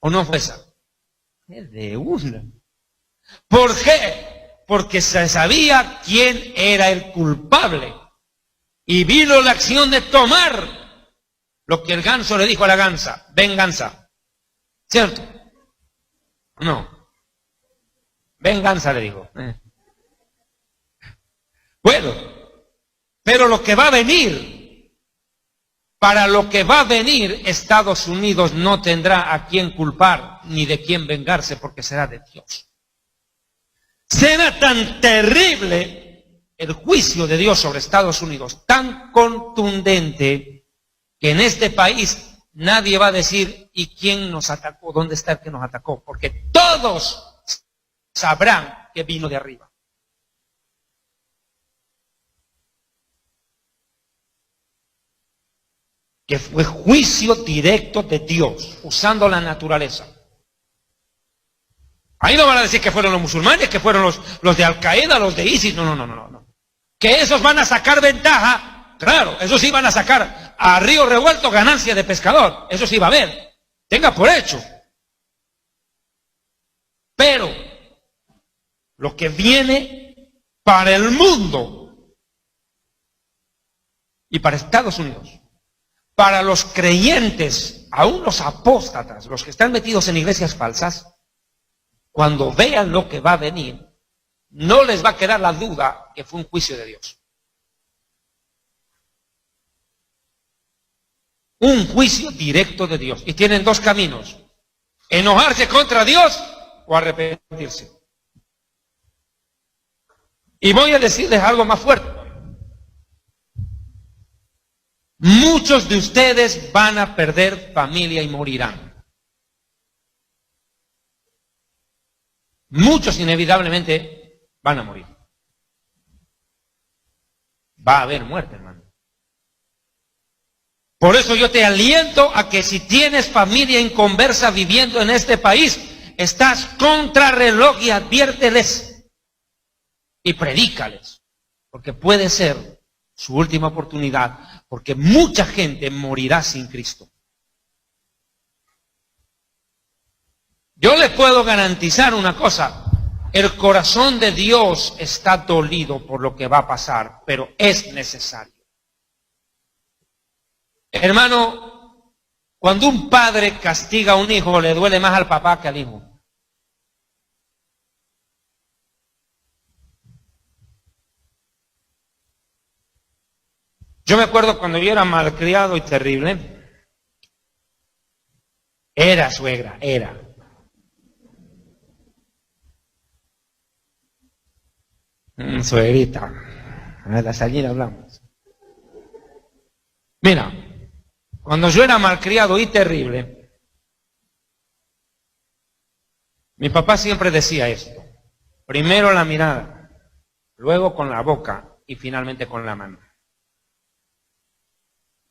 ¿O no fue esa? Es de una. ¿Por qué? Porque se sabía quién era el culpable. Y vino la acción de tomar lo que el ganso le dijo a la gansa, venganza. ¿Cierto? No. Venganza le dijo. Bueno, pero lo que va a venir, para lo que va a venir, Estados Unidos no tendrá a quién culpar ni de quién vengarse porque será de Dios. Será tan terrible el juicio de Dios sobre Estados Unidos, tan contundente, que en este país nadie va a decir ¿y quién nos atacó? ¿Dónde está el que nos atacó? Porque todos sabrán que vino de arriba. Que fue juicio directo de Dios, usando la naturaleza. Ahí no van a decir que fueron los musulmanes, que fueron los de Al-Qaeda, los de ISIS, no. Que esos van a sacar ventaja, claro, esos sí van a sacar a río revuelto ganancia de pescador, eso sí va a haber, tenga por hecho. Pero lo que viene para el mundo y para Estados Unidos, para los creyentes, aún los apóstatas, los que están metidos en iglesias falsas, cuando vean lo que va a venir, no les va a quedar la duda que fue un juicio de Dios. Un juicio directo de Dios. Y tienen dos caminos: enojarse contra Dios o arrepentirse. Y voy a decirles algo más fuerte. Muchos de ustedes van a perder familia y morirán. Muchos inevitablemente van a morir. Va a haber muerte, hermano. Por eso yo te aliento a que si tienes familia inconversa viviendo en este país, Estás contra reloj y adviérteles y predícales, porque puede ser su última oportunidad, porque mucha gente morirá sin Cristo. Yo les puedo garantizar una cosa, el corazón de Dios está dolido por lo que va a pasar, pero es necesario. Hermano, cuando un padre castiga a un hijo, le duele más al papá que al hijo. Yo me acuerdo cuando yo era malcriado y terrible, era suegra, era. Suegrita, a la salida hablamos. Mira, cuando yo era malcriado y terrible, mi papá siempre decía esto: primero la mirada, luego con la boca y finalmente con la mano.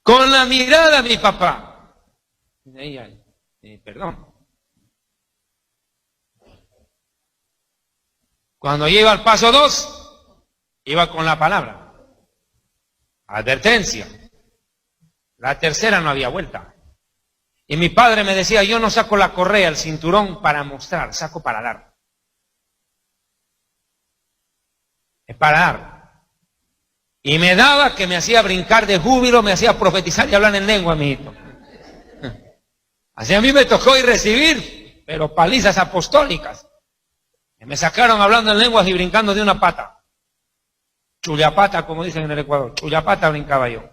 Con la mirada, mi papá. Perdón. Cuando yo iba al paso 2, iba con la palabra. Advertencia. La tercera no había vuelta. Y mi padre me decía, yo no saco la correa, el cinturón para mostrar, saco para dar. Es para dar. Y me daba que me hacía brincar de júbilo, me hacía profetizar y hablar en lengua, mijito. Así a mí me tocó ir recibir, pero palizas apostólicas. Y me sacaron hablando en lenguas y brincando de una pata. Chullapata, como dicen en el Ecuador. Chullapata brincaba yo.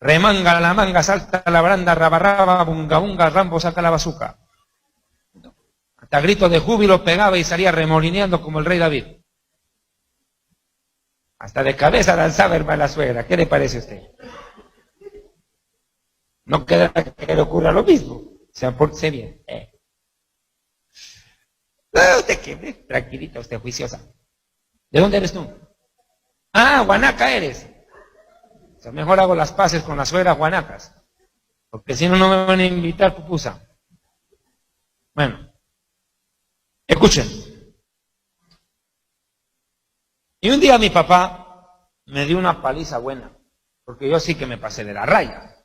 Remanga la manga, salta la branda, rabarraba, bunga bunga, Rambo saca la bazuca. Hasta gritos de júbilo pegaba y salía remolineando como el rey David. Hasta de cabeza danzaba hermana suegra. ¿Qué le parece a usted? No queda que le ocurra lo mismo. Se porte bien. Usted qué, tranquilita, usted juiciosa. ¿De dónde eres tú? Ah, guanaca eres. O sea, mejor hago las paces con las suegras guanacas. Porque si no, no me van a invitar, pupusa. Bueno. Escuchen. Y un día mi papá me dio una paliza buena, porque yo sí que me pasé de la raya.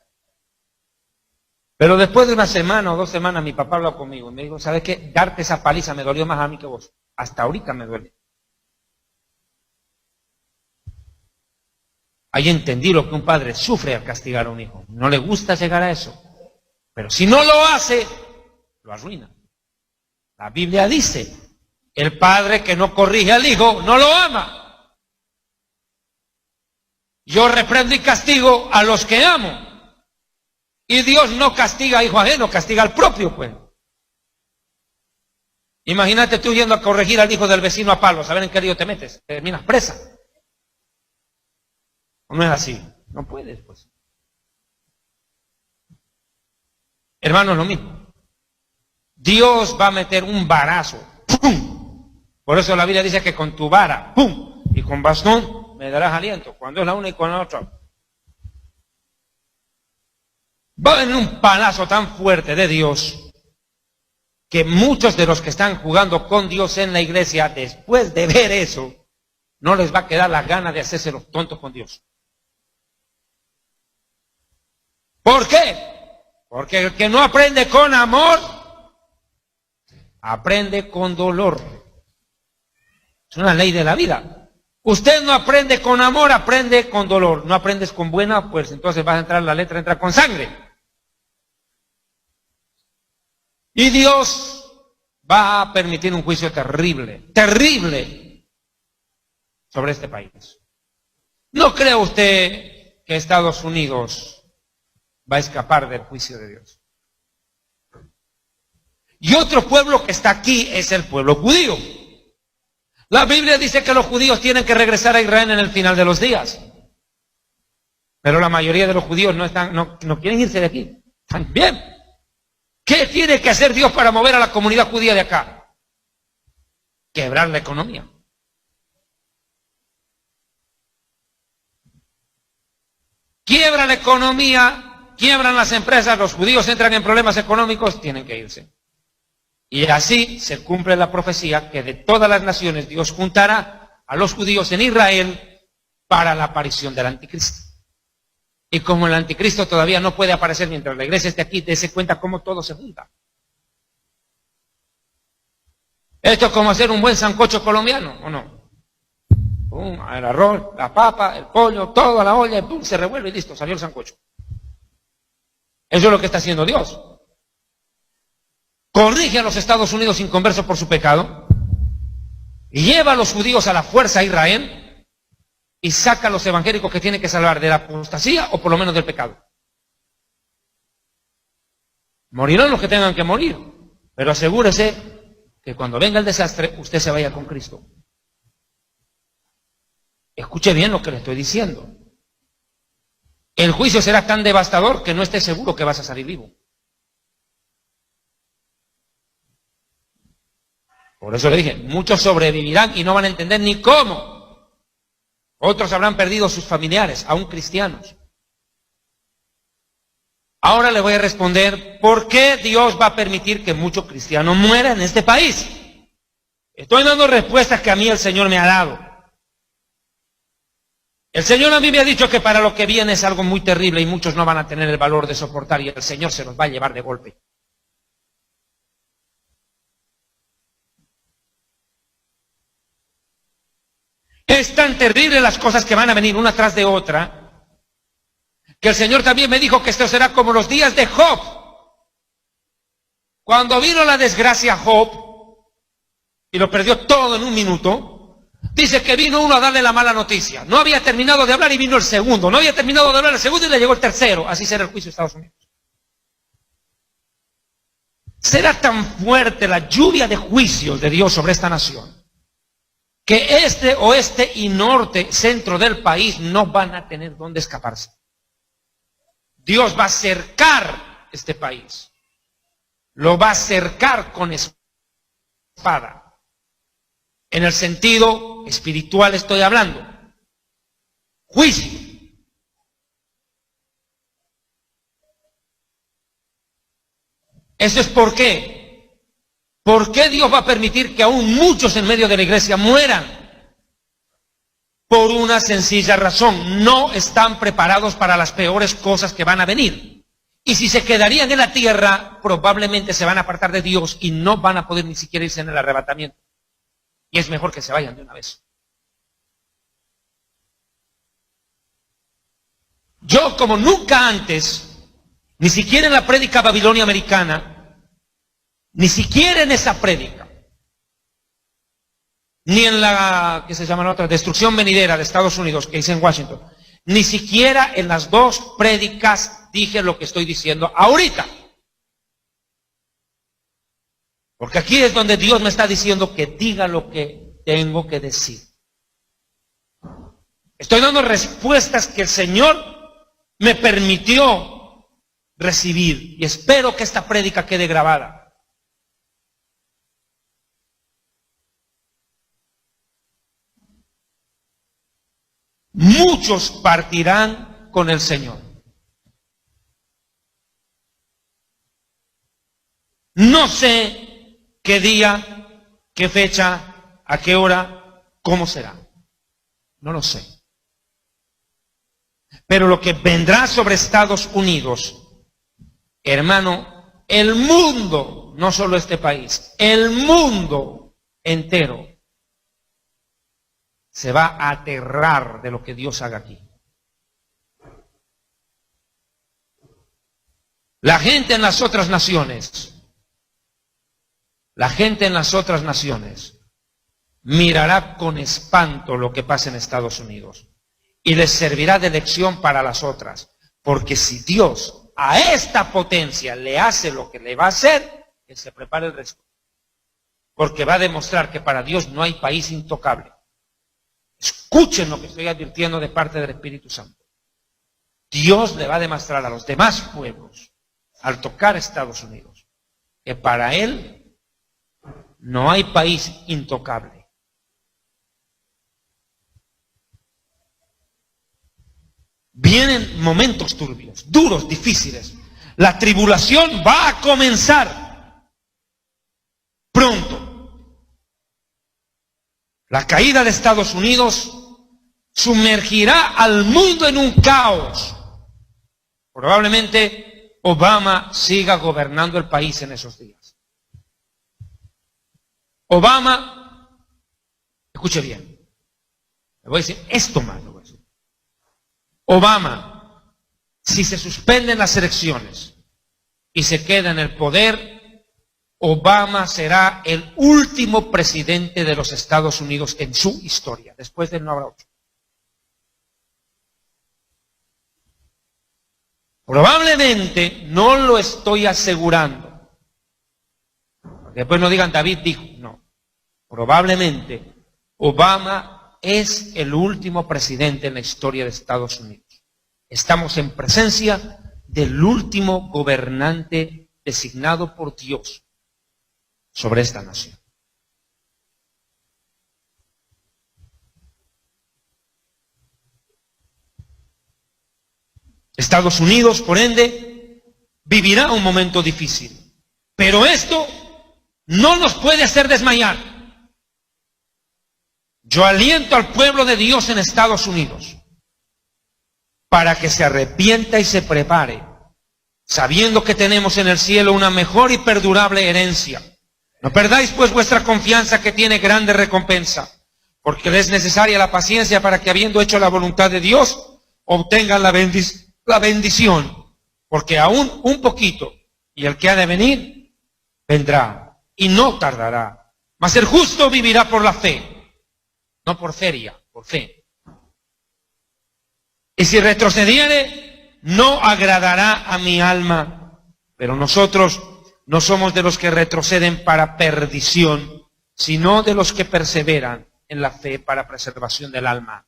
Pero después de una semana o 2 semanas mi papá habló conmigo y me dijo, ¿sabes qué? Darte esa paliza me dolió más a mí que vos. Hasta ahorita me duele. Ahí entendí lo que un padre sufre al castigar a un hijo. No le gusta llegar a eso. Pero si no lo hace, lo arruina. La Biblia dice, el padre que no corrige al hijo no lo ama. Yo reprendo y castigo a los que amo. Y Dios no castiga a hijo ajeno, castiga al propio, pues. Imagínate tú yendo a corregir al hijo del vecino a palos, a ver en qué lío te metes. Terminas presa. ¿O no es así? No puedes, pues. Hermanos, lo mismo. Dios va a meter un varazo. ¡Pum! Por eso la Biblia dice que con tu vara, ¡pum! Y con bastón me darás aliento. Cuando es la una y con la otra. Va a venir un palazo tan fuerte de Dios que muchos de los que están jugando con Dios en la iglesia, después de ver eso, no les va a quedar la gana de hacerse los tontos con Dios. ¿Por qué? Porque el que no aprende con amor, aprende con dolor. Es una ley de la vida. Usted no aprende con amor, aprende con dolor. No aprendes con buena, pues entonces vas a entrar, la letra entra con sangre. Y Dios va a permitir un juicio terrible, terrible, sobre este país. ¿No cree usted que Estados Unidos va a escapar del juicio de Dios? Y otro pueblo que está aquí es el pueblo judío. La Biblia dice que los judíos tienen que regresar a Israel en el final de los días. Pero la mayoría de los judíos no quieren irse de aquí. Están bien. ¿Qué tiene que hacer Dios para mover a la comunidad judía de acá? Quebrar la economía. Quiebra la economía, quiebran las empresas, los judíos entran en problemas económicos, tienen que irse. Y así se cumple la profecía que de todas las naciones Dios juntará a los judíos en Israel para la aparición del anticristo. Y como el anticristo todavía no puede aparecer mientras la iglesia esté aquí, dése cuenta cómo todo se junta. Esto es como hacer un buen sancocho colombiano, ¿o no? Pum, el arroz, la papa, el pollo, todo a la olla, y pum, se revuelve y listo, salió el sancocho. Eso es lo que está haciendo Dios. Corrige a los Estados Unidos inconversos por su pecado, y lleva a los judíos a la fuerza a Israel, y saca a los evangélicos que tienen que salvar de la apostasía o por lo menos del pecado. Morirán los que tengan que morir, pero asegúrese que cuando venga el desastre, usted se vaya con Cristo. Escuche bien lo que le estoy diciendo. El juicio será tan devastador que no esté seguro que vas a salir vivo. Por eso le dije, muchos sobrevivirán y no van a entender ni cómo. Otros habrán perdido sus familiares, aún cristianos. Ahora le voy a responder por qué Dios va a permitir que muchos cristianos mueran en este país. Estoy dando respuestas que a mí el Señor me ha dado. El Señor a mí me ha dicho que para lo que viene es algo muy terrible y muchos no van a tener el valor de soportar y el Señor se los va a llevar de golpe. Es tan terrible las cosas que van a venir una tras de otra, que el Señor también me dijo que esto será como los días de Job. Cuando vino la desgracia a Job, y lo perdió todo en un minuto, dice que vino uno a darle la mala noticia. No había terminado de hablar y vino el segundo. No había terminado de hablar el segundo y le llegó el tercero. Así será el juicio de Estados Unidos. Será tan fuerte la lluvia de juicios de Dios sobre esta nación, que este, oeste y norte, centro del país, no van a tener dónde escaparse. Dios va a cercar este país. Lo va a cercar con espada. En el sentido espiritual estoy hablando. Juicio. Eso es por qué. ¿Por qué Dios va a permitir que aún muchos en medio de la iglesia mueran? Por una sencilla razón, no están preparados para las peores cosas que van a venir. Y si se quedarían en la tierra, probablemente se van a apartar de Dios y no van a poder ni siquiera irse en el arrebatamiento. Y es mejor que se vayan de una vez. Yo, como nunca antes, ni siquiera en la prédica Babilonia americana, ni siquiera en esa prédica, ni en la, que se llama la otra, destrucción venidera de Estados Unidos, que hice en Washington, ni siquiera en las dos prédicas dije lo que estoy diciendo ahorita. Porque aquí es donde Dios me está diciendo que diga lo que tengo que decir. Estoy dando respuestas que el Señor me permitió recibir y espero que esta prédica quede grabada. Muchos partirán con el Señor. No sé qué día, qué fecha, a qué hora, cómo será. No lo sé. Pero lo que vendrá sobre Estados Unidos, hermano, el mundo, no solo este país, el mundo entero se va a aterrar de lo que Dios haga aquí. La gente en las otras naciones, mirará con espanto lo que pasa en Estados Unidos y les servirá de lección para las otras, porque si Dios a esta potencia le hace lo que le va a hacer, que se prepare el resto, porque va a demostrar que para Dios no hay país intocable. Escuchen lo que estoy advirtiendo de parte del Espíritu Santo. Dios le va a demostrar a los demás pueblos, al tocar Estados Unidos, que para Él no hay país intocable. Vienen momentos turbios, duros, difíciles. La tribulación va a comenzar. pronto. La caída de Estados Unidos sumergirá al mundo en un caos. Probablemente Obama siga gobernando el país en esos días. Obama, escuche bien, le voy a decir esto más, le voy a decir. Obama, si se suspenden las elecciones y se queda en el poder, Obama será el último presidente de los Estados Unidos en su historia. Después de él no habrá otro. Probablemente, no lo estoy asegurando, porque después no digan David dijo, no. Probablemente Obama es el último presidente en la historia de Estados Unidos. Estamos en presencia del último gobernante designado por Dios sobre esta nación. Estados Unidos, por ende, vivirá un momento difícil. Pero esto no nos puede hacer desmayar. Yo aliento al pueblo de Dios en Estados Unidos para que se arrepienta y se prepare, sabiendo que tenemos en el cielo una mejor y perdurable herencia. No perdáis pues vuestra confianza, que tiene grande recompensa, porque les es necesaria la paciencia para que, habiendo hecho la voluntad de Dios, obtengan la bendición, porque aún un poquito, y el que ha de venir, vendrá, y no tardará. Mas el justo vivirá por la fe, no por feria, por fe. Y si retrocediere, no agradará a mi alma. Pero nosotros no somos de los que retroceden para perdición, sino de los que perseveran en la fe para preservación del alma.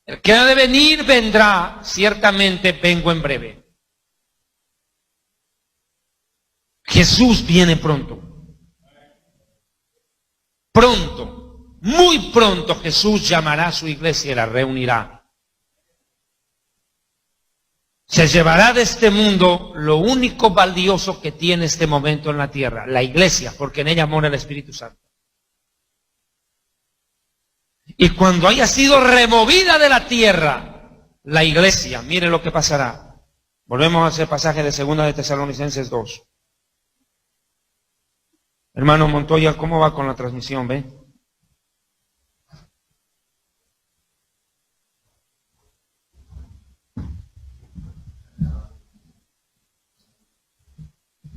El que ha de venir vendrá, ciertamente vengo en breve. Jesús viene pronto. Pronto, muy pronto Jesús llamará a su iglesia y la reunirá. Se llevará de este mundo lo único valioso que tiene este momento en la tierra, la iglesia, porque en ella mora el Espíritu Santo. Y cuando haya sido removida de la tierra la iglesia, mire lo que pasará. Volvemos a ese pasaje de 2 de Tesalonicenses 2. Hermano Montoya, ¿cómo va con la transmisión? ¿Ve?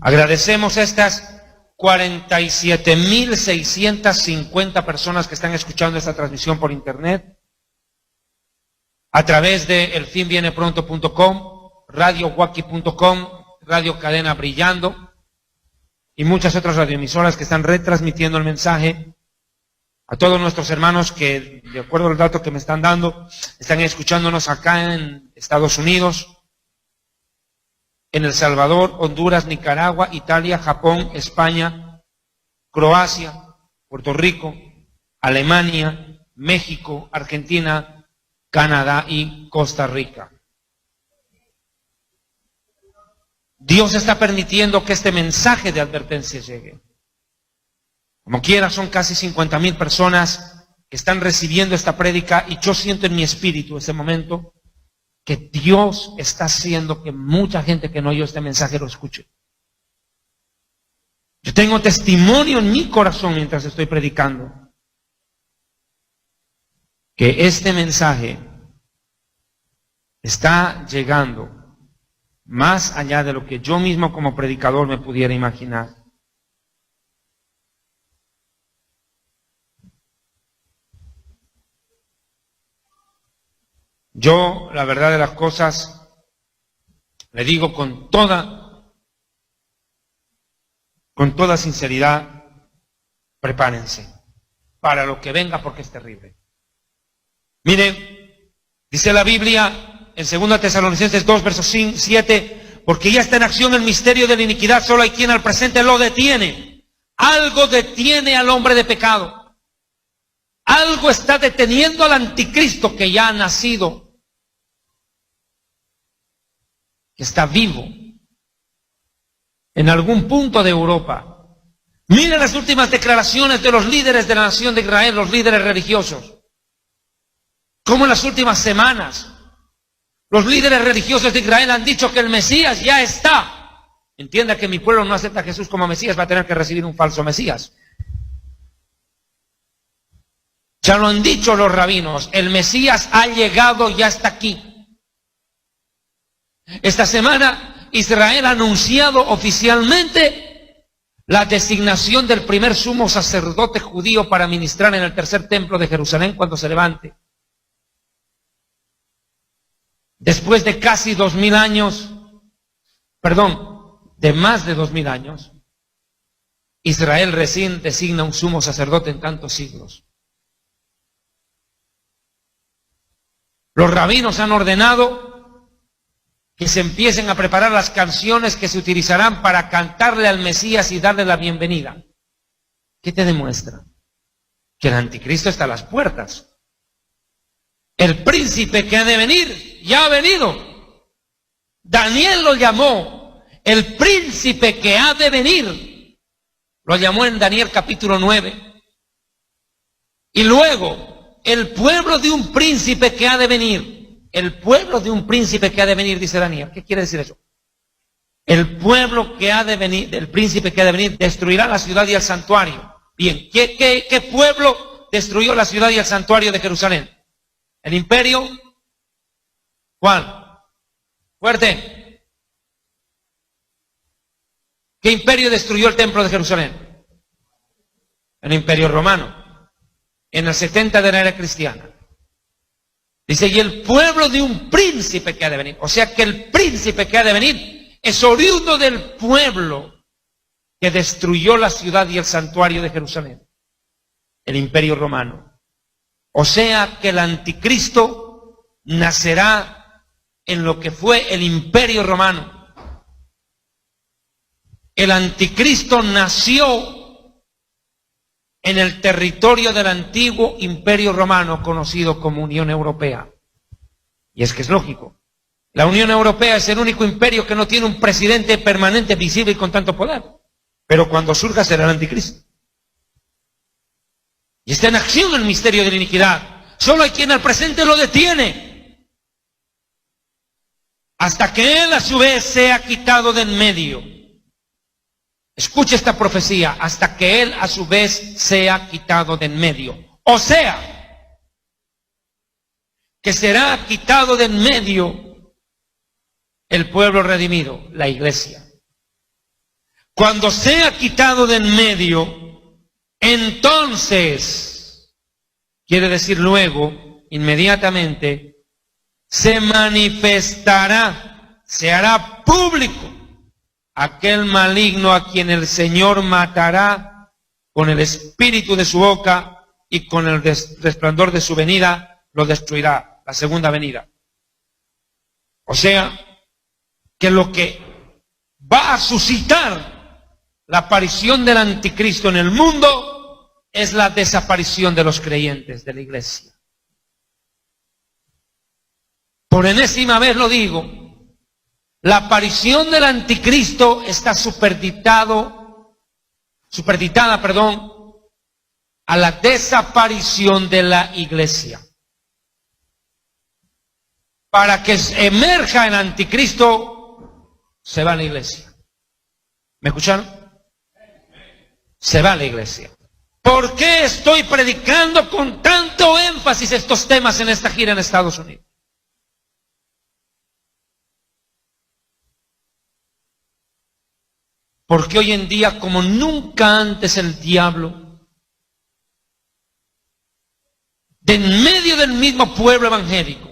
Agradecemos a estas 47.650 personas que están escuchando esta transmisión por internet, a través de elfinvienepronto.com, radiowaki.com, Radio Cadena Brillando y muchas otras radioemisoras que están retransmitiendo el mensaje. A todos nuestros hermanos que, de acuerdo al dato que me están dando, están escuchándonos acá en Estados Unidos, en El Salvador, Honduras, Nicaragua, Italia, Japón, España, Croacia, Puerto Rico, Alemania, México, Argentina, Canadá y Costa Rica. Dios está permitiendo que este mensaje de advertencia llegue. Como quiera, son casi 50,000 personas que están recibiendo esta prédica, y yo siento en mi espíritu ese momento que Dios está haciendo que mucha gente que no oyó este mensaje lo escuche. Yo tengo testimonio en mi corazón mientras estoy predicando que este mensaje está llegando más allá de lo que yo mismo como predicador me pudiera imaginar. Yo, la verdad de las cosas, le digo con toda sinceridad, prepárense para lo que venga, porque es terrible. Miren, dice la Biblia en 2 Tesalonicenses 2, versos 7, porque ya está en acción el misterio de la iniquidad, solo hay quien al presente lo detiene. Algo detiene al hombre de pecado. Algo está deteniendo al anticristo que ya ha nacido, que está vivo en algún punto de Europa, Miren las últimas declaraciones de los líderes de la nación de Israel, los líderes religiosos. Como en las últimas semanas, los líderes religiosos de Israel han dicho que el Mesías ya está. Entienda que mi pueblo no acepta a Jesús como Mesías, va a tener que recibir un falso Mesías. Ya lo han dicho los rabinos, el Mesías ha llegado, ya está aquí. Esta semana Israel ha anunciado oficialmente la designación del primer sumo sacerdote judío para ministrar en el tercer templo de Jerusalén cuando se levante. Después de casi 2000 años, de más de 2000 años, Israel recién designa un sumo sacerdote en tantos siglos. Los rabinos han ordenado que se empiecen a preparar las canciones que se utilizarán para cantarle al Mesías y darle la bienvenida. ¿Qué te demuestra? Que el anticristo está a las puertas. El príncipe que ha de venir, ya ha venido. Daniel lo llamó el príncipe que ha de venir. Lo llamó en Daniel capítulo 9. Y luego, el pueblo de un príncipe que ha de venir. El pueblo de un príncipe que ha de venir, dice Daniel. ¿Qué quiere decir eso? El pueblo que ha de venir, el príncipe que ha de venir, destruirá la ciudad y el santuario. Bien, ¿qué pueblo destruyó la ciudad y el santuario de Jerusalén? ¿El imperio? ¿Cuál? Fuerte. ¿Qué imperio destruyó el templo de Jerusalén? El imperio romano. En el 70 de la era cristiana. Dice, y el pueblo de un príncipe que ha de venir. O sea que el príncipe que ha de venir es oriundo del pueblo que destruyó la ciudad y el santuario de Jerusalén. El imperio romano. O sea que el anticristo nacerá en lo que fue el imperio romano. El anticristo nació en el territorio del antiguo imperio romano conocido como Unión Europea. Y es que es lógico. La Unión Europea es el único imperio que no tiene un presidente permanente, visible y con tanto poder. Pero cuando surja será el anticristo. Y está en acción el misterio de la iniquidad. Solo hay quien al presente lo detiene. Hasta que él a su vez sea quitado de en medio. Escuche esta profecía, hasta que él a su vez sea quitado de en medio. O sea, que será quitado de en medio el pueblo redimido, la iglesia. Cuando sea quitado de en medio, entonces, quiere decir luego, inmediatamente, se manifestará, se hará público aquel maligno a quien el Señor matará con el espíritu de su boca y con el resplandor de su venida lo destruirá, la segunda venida. O sea, que lo que va a suscitar la aparición del anticristo en el mundo es la desaparición de los creyentes de la iglesia. Por enésima vez lo digo. La aparición del anticristo está supeditada, a la desaparición de la iglesia. Para que emerja el anticristo, se va a la iglesia. ¿Me escucharon? Se va a la iglesia. ¿Por qué estoy predicando con tanto énfasis estos temas en esta gira en Estados Unidos? Porque hoy en día, como nunca antes, el diablo, de en medio del mismo pueblo evangélico,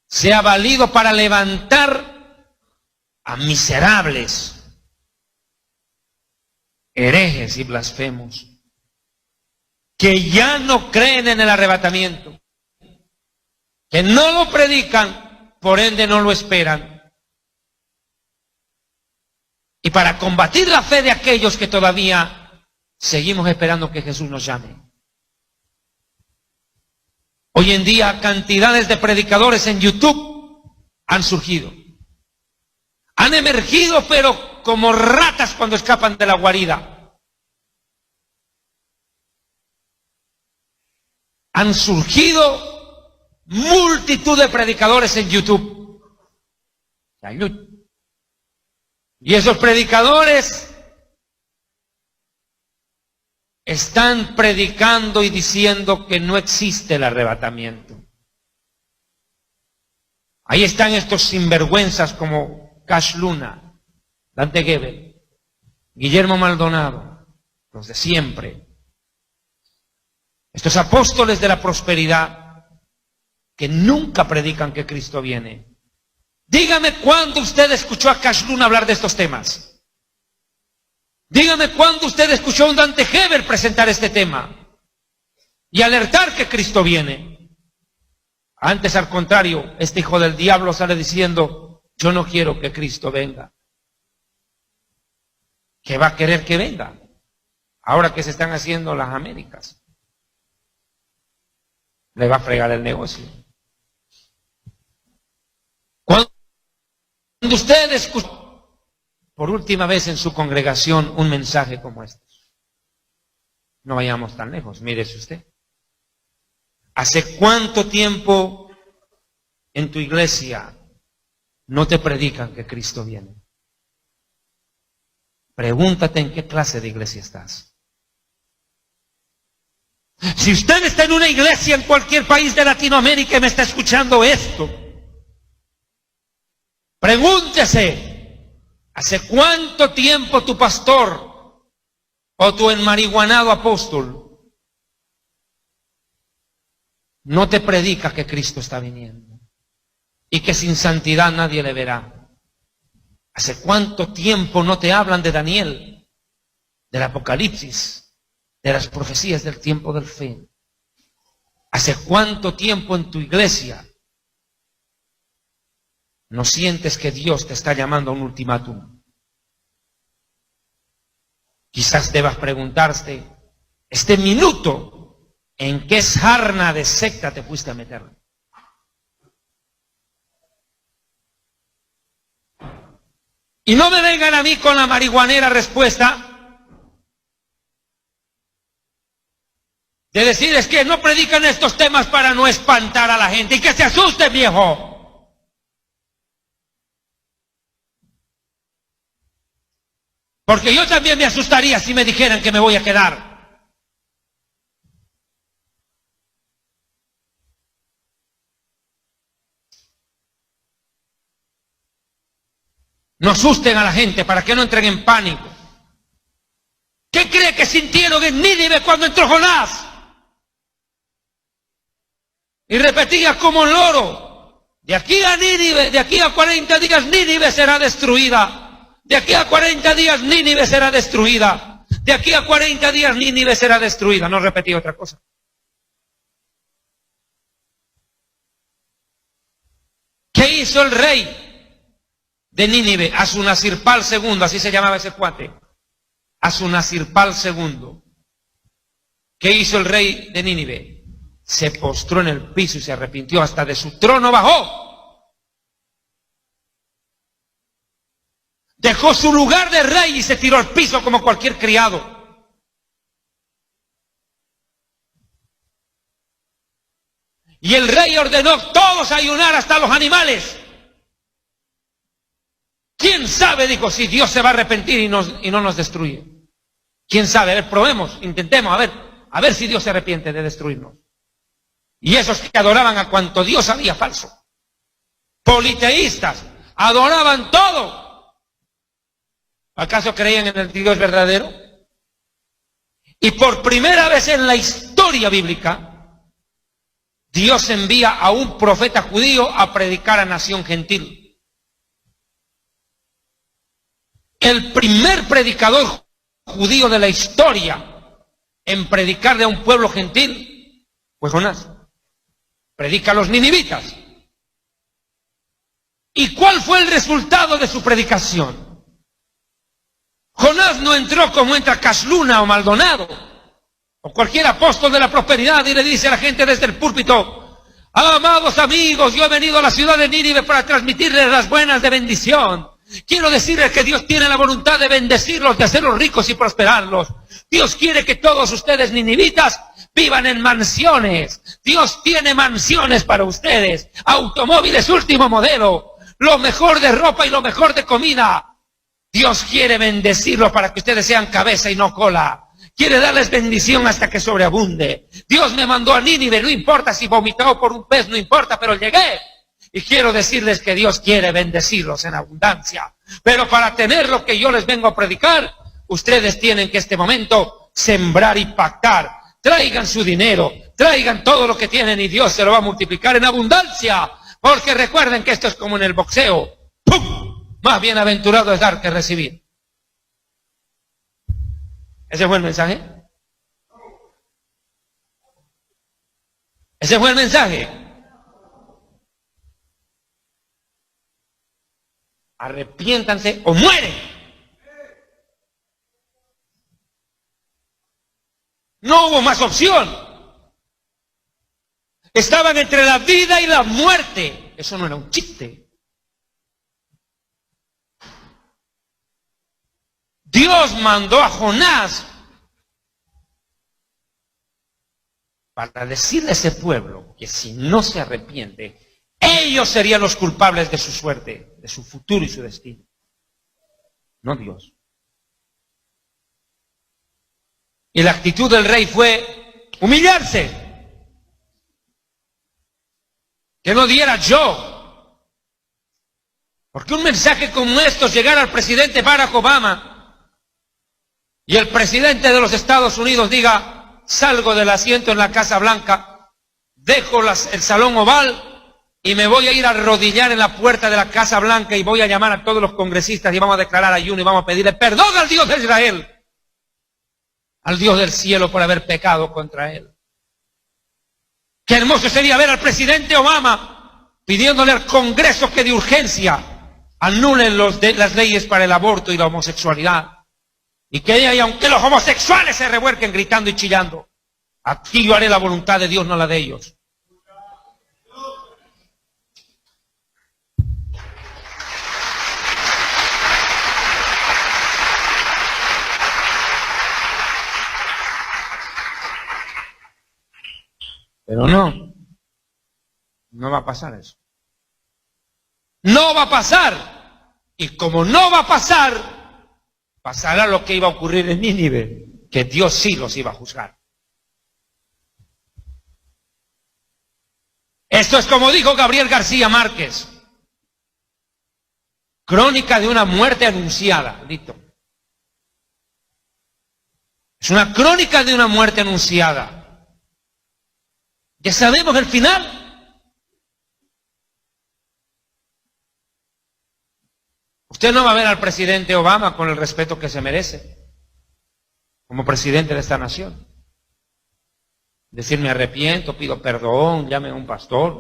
se ha valido para levantar a miserables, herejes y blasfemos, que ya no creen en el arrebatamiento, que no lo predican, por ende no lo esperan. Y para combatir la fe de aquellos que todavía seguimos esperando que Jesús nos llame. Hoy en día cantidades de predicadores en YouTube han surgido. Han emergido, pero como ratas cuando escapan de la guarida. Han surgido multitud de predicadores en YouTube. Y esos predicadores están predicando y diciendo que no existe el arrebatamiento. Ahí están estos sinvergüenzas como Cash Luna, Dante Gebel, Guillermo Maldonado, los de siempre. Estos apóstoles de la prosperidad que nunca predican que Cristo viene. Dígame cuándo usted escuchó a Cash Luna hablar de estos temas. Dígame cuándo usted escuchó a un Dante Gebel presentar este tema y alertar que Cristo viene. Antes, al contrario, este hijo del diablo sale diciendo, yo no quiero que Cristo venga. ¿Qué va a querer que venga? Ahora que se están haciendo las Américas. Le va a fregar el negocio. Cuando usted escuchó por última vez en su congregación un mensaje como este, no vayamos tan lejos, mírese usted. ¿Hace cuánto tiempo en tu iglesia no te predican que Cristo viene? Pregúntate en qué clase de iglesia estás. Si usted está en una iglesia en cualquier país de Latinoamérica y me está escuchando esto, pregúntese, ¿hace cuánto tiempo tu pastor o tu enmarihuanado apóstol no te predica que Cristo está viniendo y que sin santidad nadie le verá? ¿Hace cuánto tiempo no te hablan de Daniel, del Apocalipsis, de las profecías del tiempo del fin? ¿Hace cuánto tiempo en tu iglesia no sientes que Dios te está llamando a un ultimátum? Quizás debas preguntarte, este minuto, ¿en qué sarna de secta te fuiste a meter? Y no me vengan a mí con la marihuanera respuesta de decir, es que no predican estos temas para no espantar a la gente y que se asuste, viejo. Porque yo también me asustaría si me dijeran que me voy a quedar. No asusten a la gente para que no entren en pánico. ¿Qué cree que sintieron en Nínive cuando entró Jonás? Y repetía como un loro, de aquí a Nínive, de aquí a 40 días Nínive será destruida. De aquí a 40 días Nínive será destruida. De aquí a 40 días Nínive será destruida. No repetí otra cosa. ¿Qué hizo el rey de Nínive? Asunasirpal II, así se llamaba ese cuate. Asunasirpal II. ¿Qué hizo el rey de Nínive? Se postró en el piso y se arrepintió, hasta de su trono bajó. Dejó su lugar de rey y se tiró al piso como cualquier criado. Y el rey ordenó todos ayunar, hasta los animales. ¿Quién sabe? Dijo, si Dios se va a arrepentir y no nos destruye. ¿Quién sabe? A ver, probemos, intentemos, a ver si Dios se arrepiente de destruirnos. Y esos que adoraban a cuanto Dios había falso, politeístas, adoraban todo. ¿Acaso creían en el Dios verdadero? Y por primera vez en la historia bíblica, Dios envía a un profeta judío a predicar a nación gentil. El primer predicador judío de la historia en predicar de un pueblo gentil fue Jonás. Predica a los ninivitas. ¿Y cuál fue el resultado de su predicación? Jonás no entró como entra Cash Luna o Maldonado o cualquier apóstol de la prosperidad y le dice a la gente desde el púlpito, amados amigos, yo he venido a la ciudad de Nínive para transmitirles las buenas de bendición. Quiero decirles que Dios tiene la voluntad de bendecirlos, de hacerlos ricos y prosperarlos. Dios quiere que todos ustedes ninivitas vivan en mansiones. Dios tiene mansiones para ustedes, automóviles último modelo, lo mejor de ropa y lo mejor de comida. Dios quiere bendecirlos para que ustedes sean cabeza y no cola. Quiere darles bendición hasta que sobreabunde. Dios me mandó a Nínive, no importa si vomitó por un pez, no importa, pero llegué. Y quiero decirles que Dios quiere bendecirlos en abundancia. Pero para tener lo que yo les vengo a predicar, ustedes tienen que este momento sembrar y pactar. Traigan su dinero, traigan todo lo que tienen y Dios se lo va a multiplicar en abundancia. Porque recuerden que esto es como en el boxeo. ¡Pum! Más bienaventurado es dar que recibir. ¿Ese fue el mensaje? ¿Ese fue el mensaje? Arrepiéntanse o mueren. No hubo más opción. Estaban entre la vida y la muerte. Eso no era un chiste. Dios mandó a Jonás para decirle a ese pueblo que si no se arrepiente, ellos serían los culpables de su suerte, de su futuro y su destino. No Dios. Y la actitud del rey fue humillarse. Que no diera yo. Porque un mensaje como estos llegara al presidente Barack Obama y el presidente de los Estados Unidos diga, salgo del asiento en la Casa Blanca, dejo el salón oval y me voy a ir a arrodillar en la puerta de la Casa Blanca y voy a llamar a todos los congresistas y vamos a declarar ayuno y vamos a pedirle perdón al Dios de Israel, al Dios del cielo por haber pecado contra él. Qué hermoso sería ver al presidente Obama pidiéndole al Congreso que de urgencia anulen las leyes para el aborto y la homosexualidad. Y que aunque los homosexuales se revuelquen gritando y chillando, aquí yo haré la voluntad de Dios, no la de ellos. Pero no va a pasar eso. No va a pasar. Y como no va a pasar, pasará lo que iba a ocurrir en Nínive, que Dios sí los iba a juzgar. Esto es como dijo Gabriel García Márquez. Crónica de una muerte anunciada, Lito. Es una crónica de una muerte anunciada. Ya sabemos el final. Usted no va a ver al presidente Obama con el respeto que se merece como presidente de esta nación. Decir me arrepiento, pido perdón, llame a un pastor.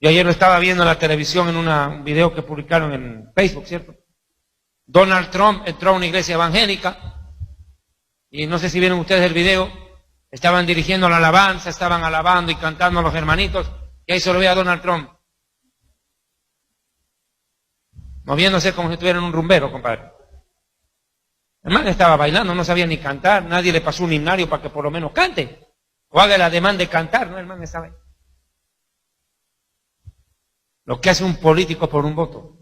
Yo ayer lo estaba viendo en la televisión en un video que publicaron en Facebook, ¿cierto? Donald Trump entró a una iglesia evangélica y no sé si vieron ustedes el video, estaban dirigiendo la alabanza, estaban alabando y cantando a los hermanitos y ahí se lo ve a Donald Trump. Moviéndose como si estuviera en un rumbero, compadre. El man estaba bailando, no sabía ni cantar, nadie le pasó un himnario para que por lo menos cante. O haga la demanda de cantar, ¿no? El man estaba ahí. Lo que hace un político por un voto.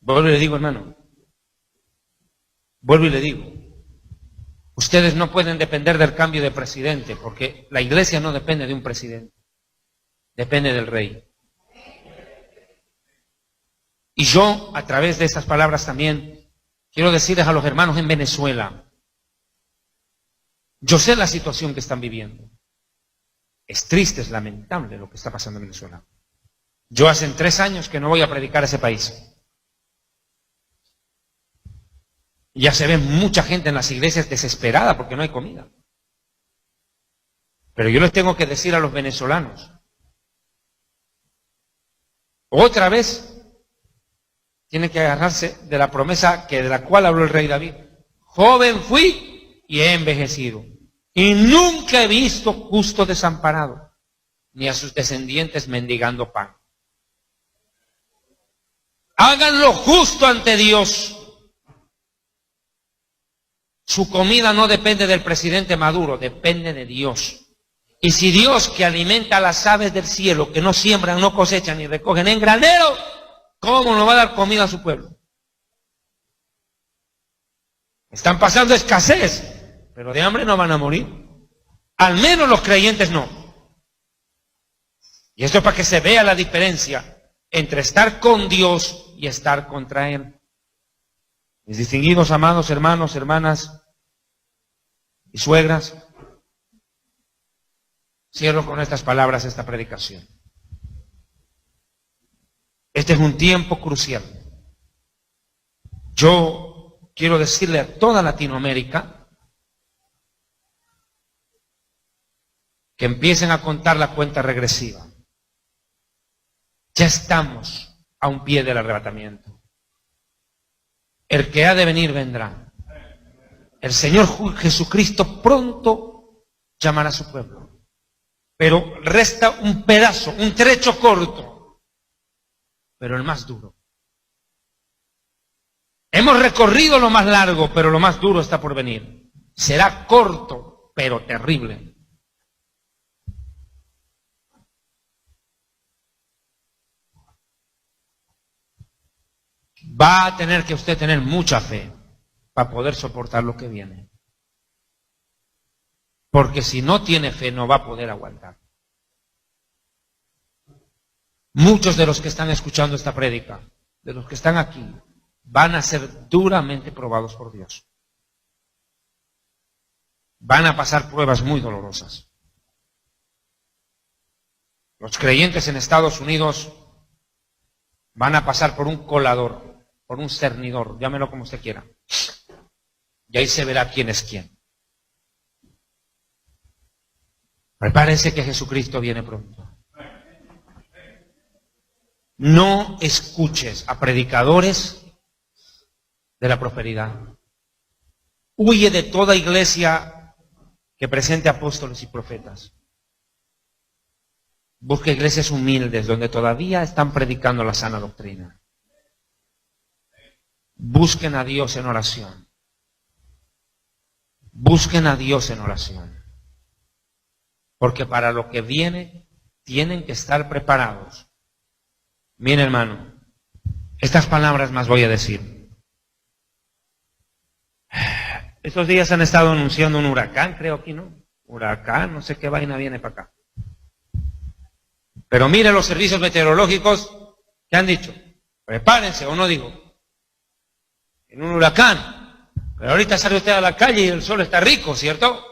Vuelvo y le digo, hermano. Vuelvo y le digo. Ustedes no pueden depender del cambio de presidente, porque la iglesia no depende de un presidente, depende del rey. Y yo, a través de esas palabras también, quiero decirles a los hermanos en Venezuela, yo sé la situación que están viviendo. Es triste, es lamentable lo que está pasando en Venezuela. Yo hace 3 años que no voy a predicar a ese país. Ya se ve mucha gente en las iglesias desesperada porque no hay comida. Pero yo les tengo que decir a los venezolanos, otra vez tienen que agarrarse de la promesa de la cual habló el rey David. Joven fui y he envejecido, y nunca he visto justo desamparado, ni a sus descendientes mendigando pan. Hagan lo justo ante Dios. Su comida no depende del presidente Maduro, depende de Dios. Y si Dios, que alimenta a las aves del cielo, que no siembran, no cosechan ni recogen en granero, ¿cómo no va a dar comida a su pueblo? Están pasando escasez, pero de hambre no van a morir. Al menos los creyentes no. Y esto es para que se vea la diferencia entre estar con Dios y estar contra Él. Mis distinguidos amados hermanos, hermanas y suegras, cierro con estas palabras esta predicación. Este es un tiempo crucial. Yo quiero decirle a toda Latinoamérica que empiecen a contar la cuenta regresiva. Ya estamos a un pie del arrebatamiento. El que ha de venir vendrá. El Señor Jesucristo pronto llamará a su pueblo. Pero resta un pedazo, un trecho corto, pero el más duro. Hemos recorrido lo más largo, pero lo más duro está por venir. Será corto, pero terrible. Va a tener que usted tener mucha fe para poder soportar lo que viene. Porque si no tiene fe, no va a poder aguantar. Muchos de los que están escuchando esta prédica, de los que están aquí, van a ser duramente probados por Dios. Van a pasar pruebas muy dolorosas. Los creyentes en Estados Unidos van a pasar por un colador, por un cernidor, llámelo como usted quiera. Y ahí se verá quién es quién. Prepárense que Jesucristo viene pronto. No escuches a predicadores de la prosperidad. Huye de toda iglesia que presente apóstoles y profetas. Busca iglesias humildes donde todavía están predicando la sana doctrina. Busquen a Dios en oración. Busquen a Dios en oración. Porque para lo que viene tienen que estar preparados. Mire, hermano, estas palabras más voy a decir. Estos días han estado anunciando un huracán, creo aquí, ¿no? Huracán, no sé qué vaina viene para acá. Pero mire los servicios meteorológicos que han dicho. Prepárense, o no digo. En un huracán. Pero ahorita sale usted a la calle y el sol está rico, ¿cierto?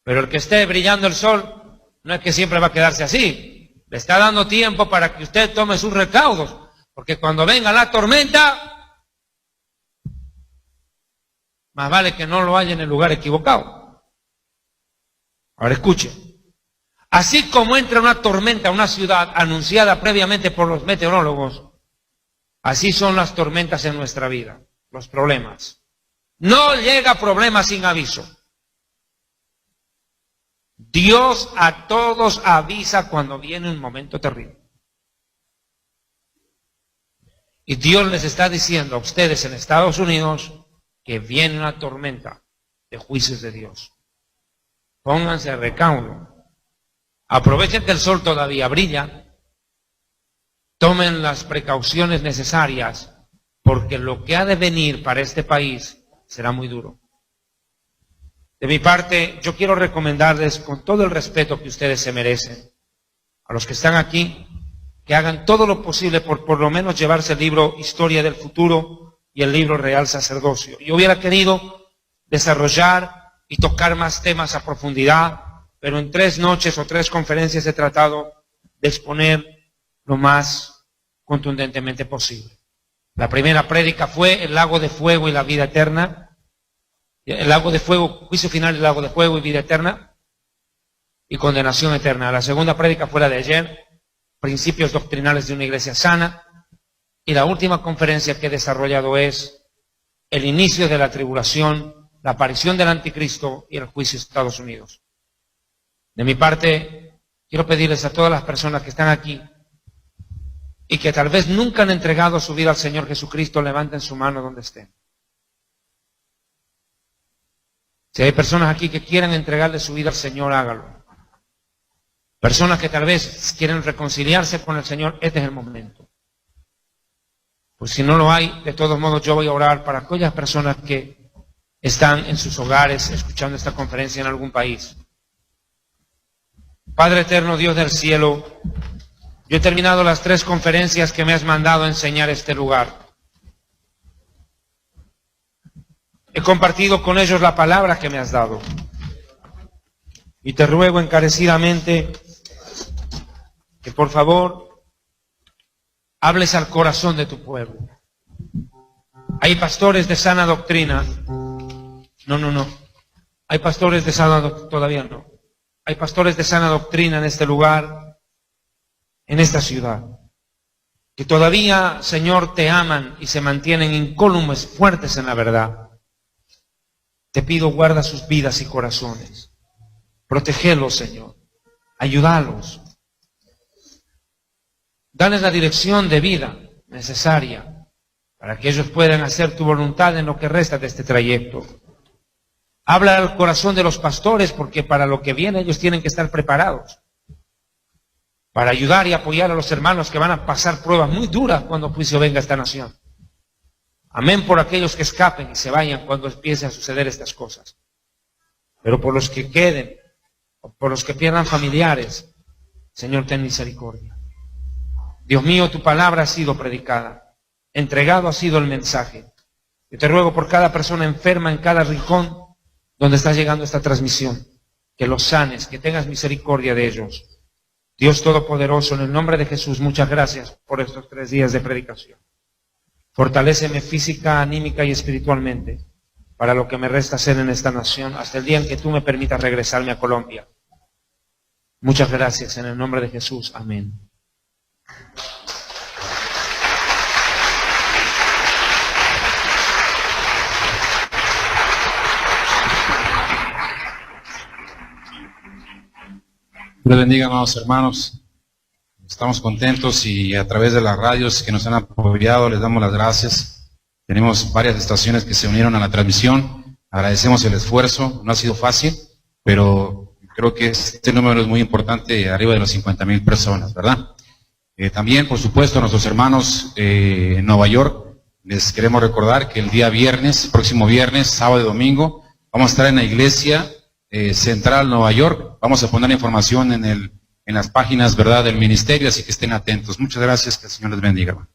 Pero el que esté brillando el sol no es que siempre va a quedarse así. Le está dando tiempo para que usted tome sus recaudos. Porque cuando venga la tormenta, más vale que no lo haya en el lugar equivocado. Ahora escuche. Así como entra una tormenta a una ciudad anunciada previamente por los meteorólogos, así son las tormentas en nuestra vida, los problemas. No llega problema sin aviso. Dios a todos avisa cuando viene un momento terrible. Y Dios les está diciendo a ustedes en Estados Unidos que viene una tormenta de juicios de Dios. Pónganse a recaudo. Aprovechen que el sol todavía brilla. Tomen las precauciones necesarias, porque lo que ha de venir para este país será muy duro. De mi parte, yo quiero recomendarles, con todo el respeto que ustedes se merecen, a los que están aquí, que hagan todo lo posible por lo menos llevarse el libro Historia del Futuro y el libro Real Sacerdocio. Yo hubiera querido desarrollar y tocar más temas a profundidad, pero en 3 noches o 3 conferencias he tratado de exponer lo más contundentemente posible. La primera prédica fue el lago de fuego y la vida eterna. El lago de fuego, juicio final, el lago de fuego y vida eterna y condenación eterna. La segunda prédica fue la de ayer, principios doctrinales de una iglesia sana. Y la última conferencia que he desarrollado es el inicio de la tribulación, la aparición del anticristo y el juicio de Estados Unidos. De mi parte, quiero pedirles a todas las personas que están aquí y que tal vez nunca han entregado su vida al Señor Jesucristo, levanten su mano donde estén. Si hay personas aquí que quieran entregarle su vida al Señor, hágalo. Personas que tal vez quieren reconciliarse con el Señor, este es el momento. Pues si no lo hay, de todos modos yo voy a orar para aquellas personas que están en sus hogares escuchando esta conferencia en algún país. Padre eterno, Dios del cielo, yo he terminado las 3 conferencias que me has mandado a enseñar este lugar. He compartido con ellos la palabra que me has dado. Y te ruego encarecidamente que por favor hables al corazón de tu pueblo. Hay pastores de sana doctrina. No. Hay pastores de sana doctrina, todavía no. Hay pastores de sana doctrina en este lugar, en esta ciudad, que todavía, Señor, te aman y se mantienen incólumes, fuertes en la verdad. Te pido, guarda sus vidas y corazones. Protégelos, Señor. Ayúdalos. Dales la dirección de vida necesaria para que ellos puedan hacer tu voluntad en lo que resta de este trayecto. Habla al corazón de los pastores, porque para lo que viene ellos tienen que estar preparados para ayudar y apoyar a los hermanos que van a pasar pruebas muy duras cuando juicio venga a esta nación. Amén por aquellos que escapen y se vayan cuando empiecen a suceder estas cosas. Pero por los que queden, por los que pierdan familiares, Señor, ten misericordia. Dios mío, tu palabra ha sido predicada, entregado ha sido el mensaje. Yo te ruego por cada persona enferma en cada rincón donde está llegando esta transmisión, que los sanes, que tengas misericordia de ellos. Dios Todopoderoso, en el nombre de Jesús, muchas gracias por estos 3 días de predicación. Fortaléceme física, anímica y espiritualmente para lo que me resta hacer en esta nación hasta el día en que tú me permitas regresarme a Colombia. Muchas gracias en el nombre de Jesús. Amén. Dios bendiga, amados hermanos. Estamos contentos y a través de las radios que nos han apoyado les damos las gracias. Tenemos varias estaciones que se unieron a la transmisión. Agradecemos el esfuerzo. No ha sido fácil, pero creo que este número es muy importante, arriba de las 50,000 personas, ¿verdad? También, por supuesto, a nuestros hermanos en Nueva York, les queremos recordar que el día viernes, próximo viernes, sábado y domingo, vamos a estar en la iglesia Central Nueva York. Vamos a poner información en las páginas, ¿verdad?, del ministerio, así que estén atentos. Muchas gracias, que el Señor les bendiga.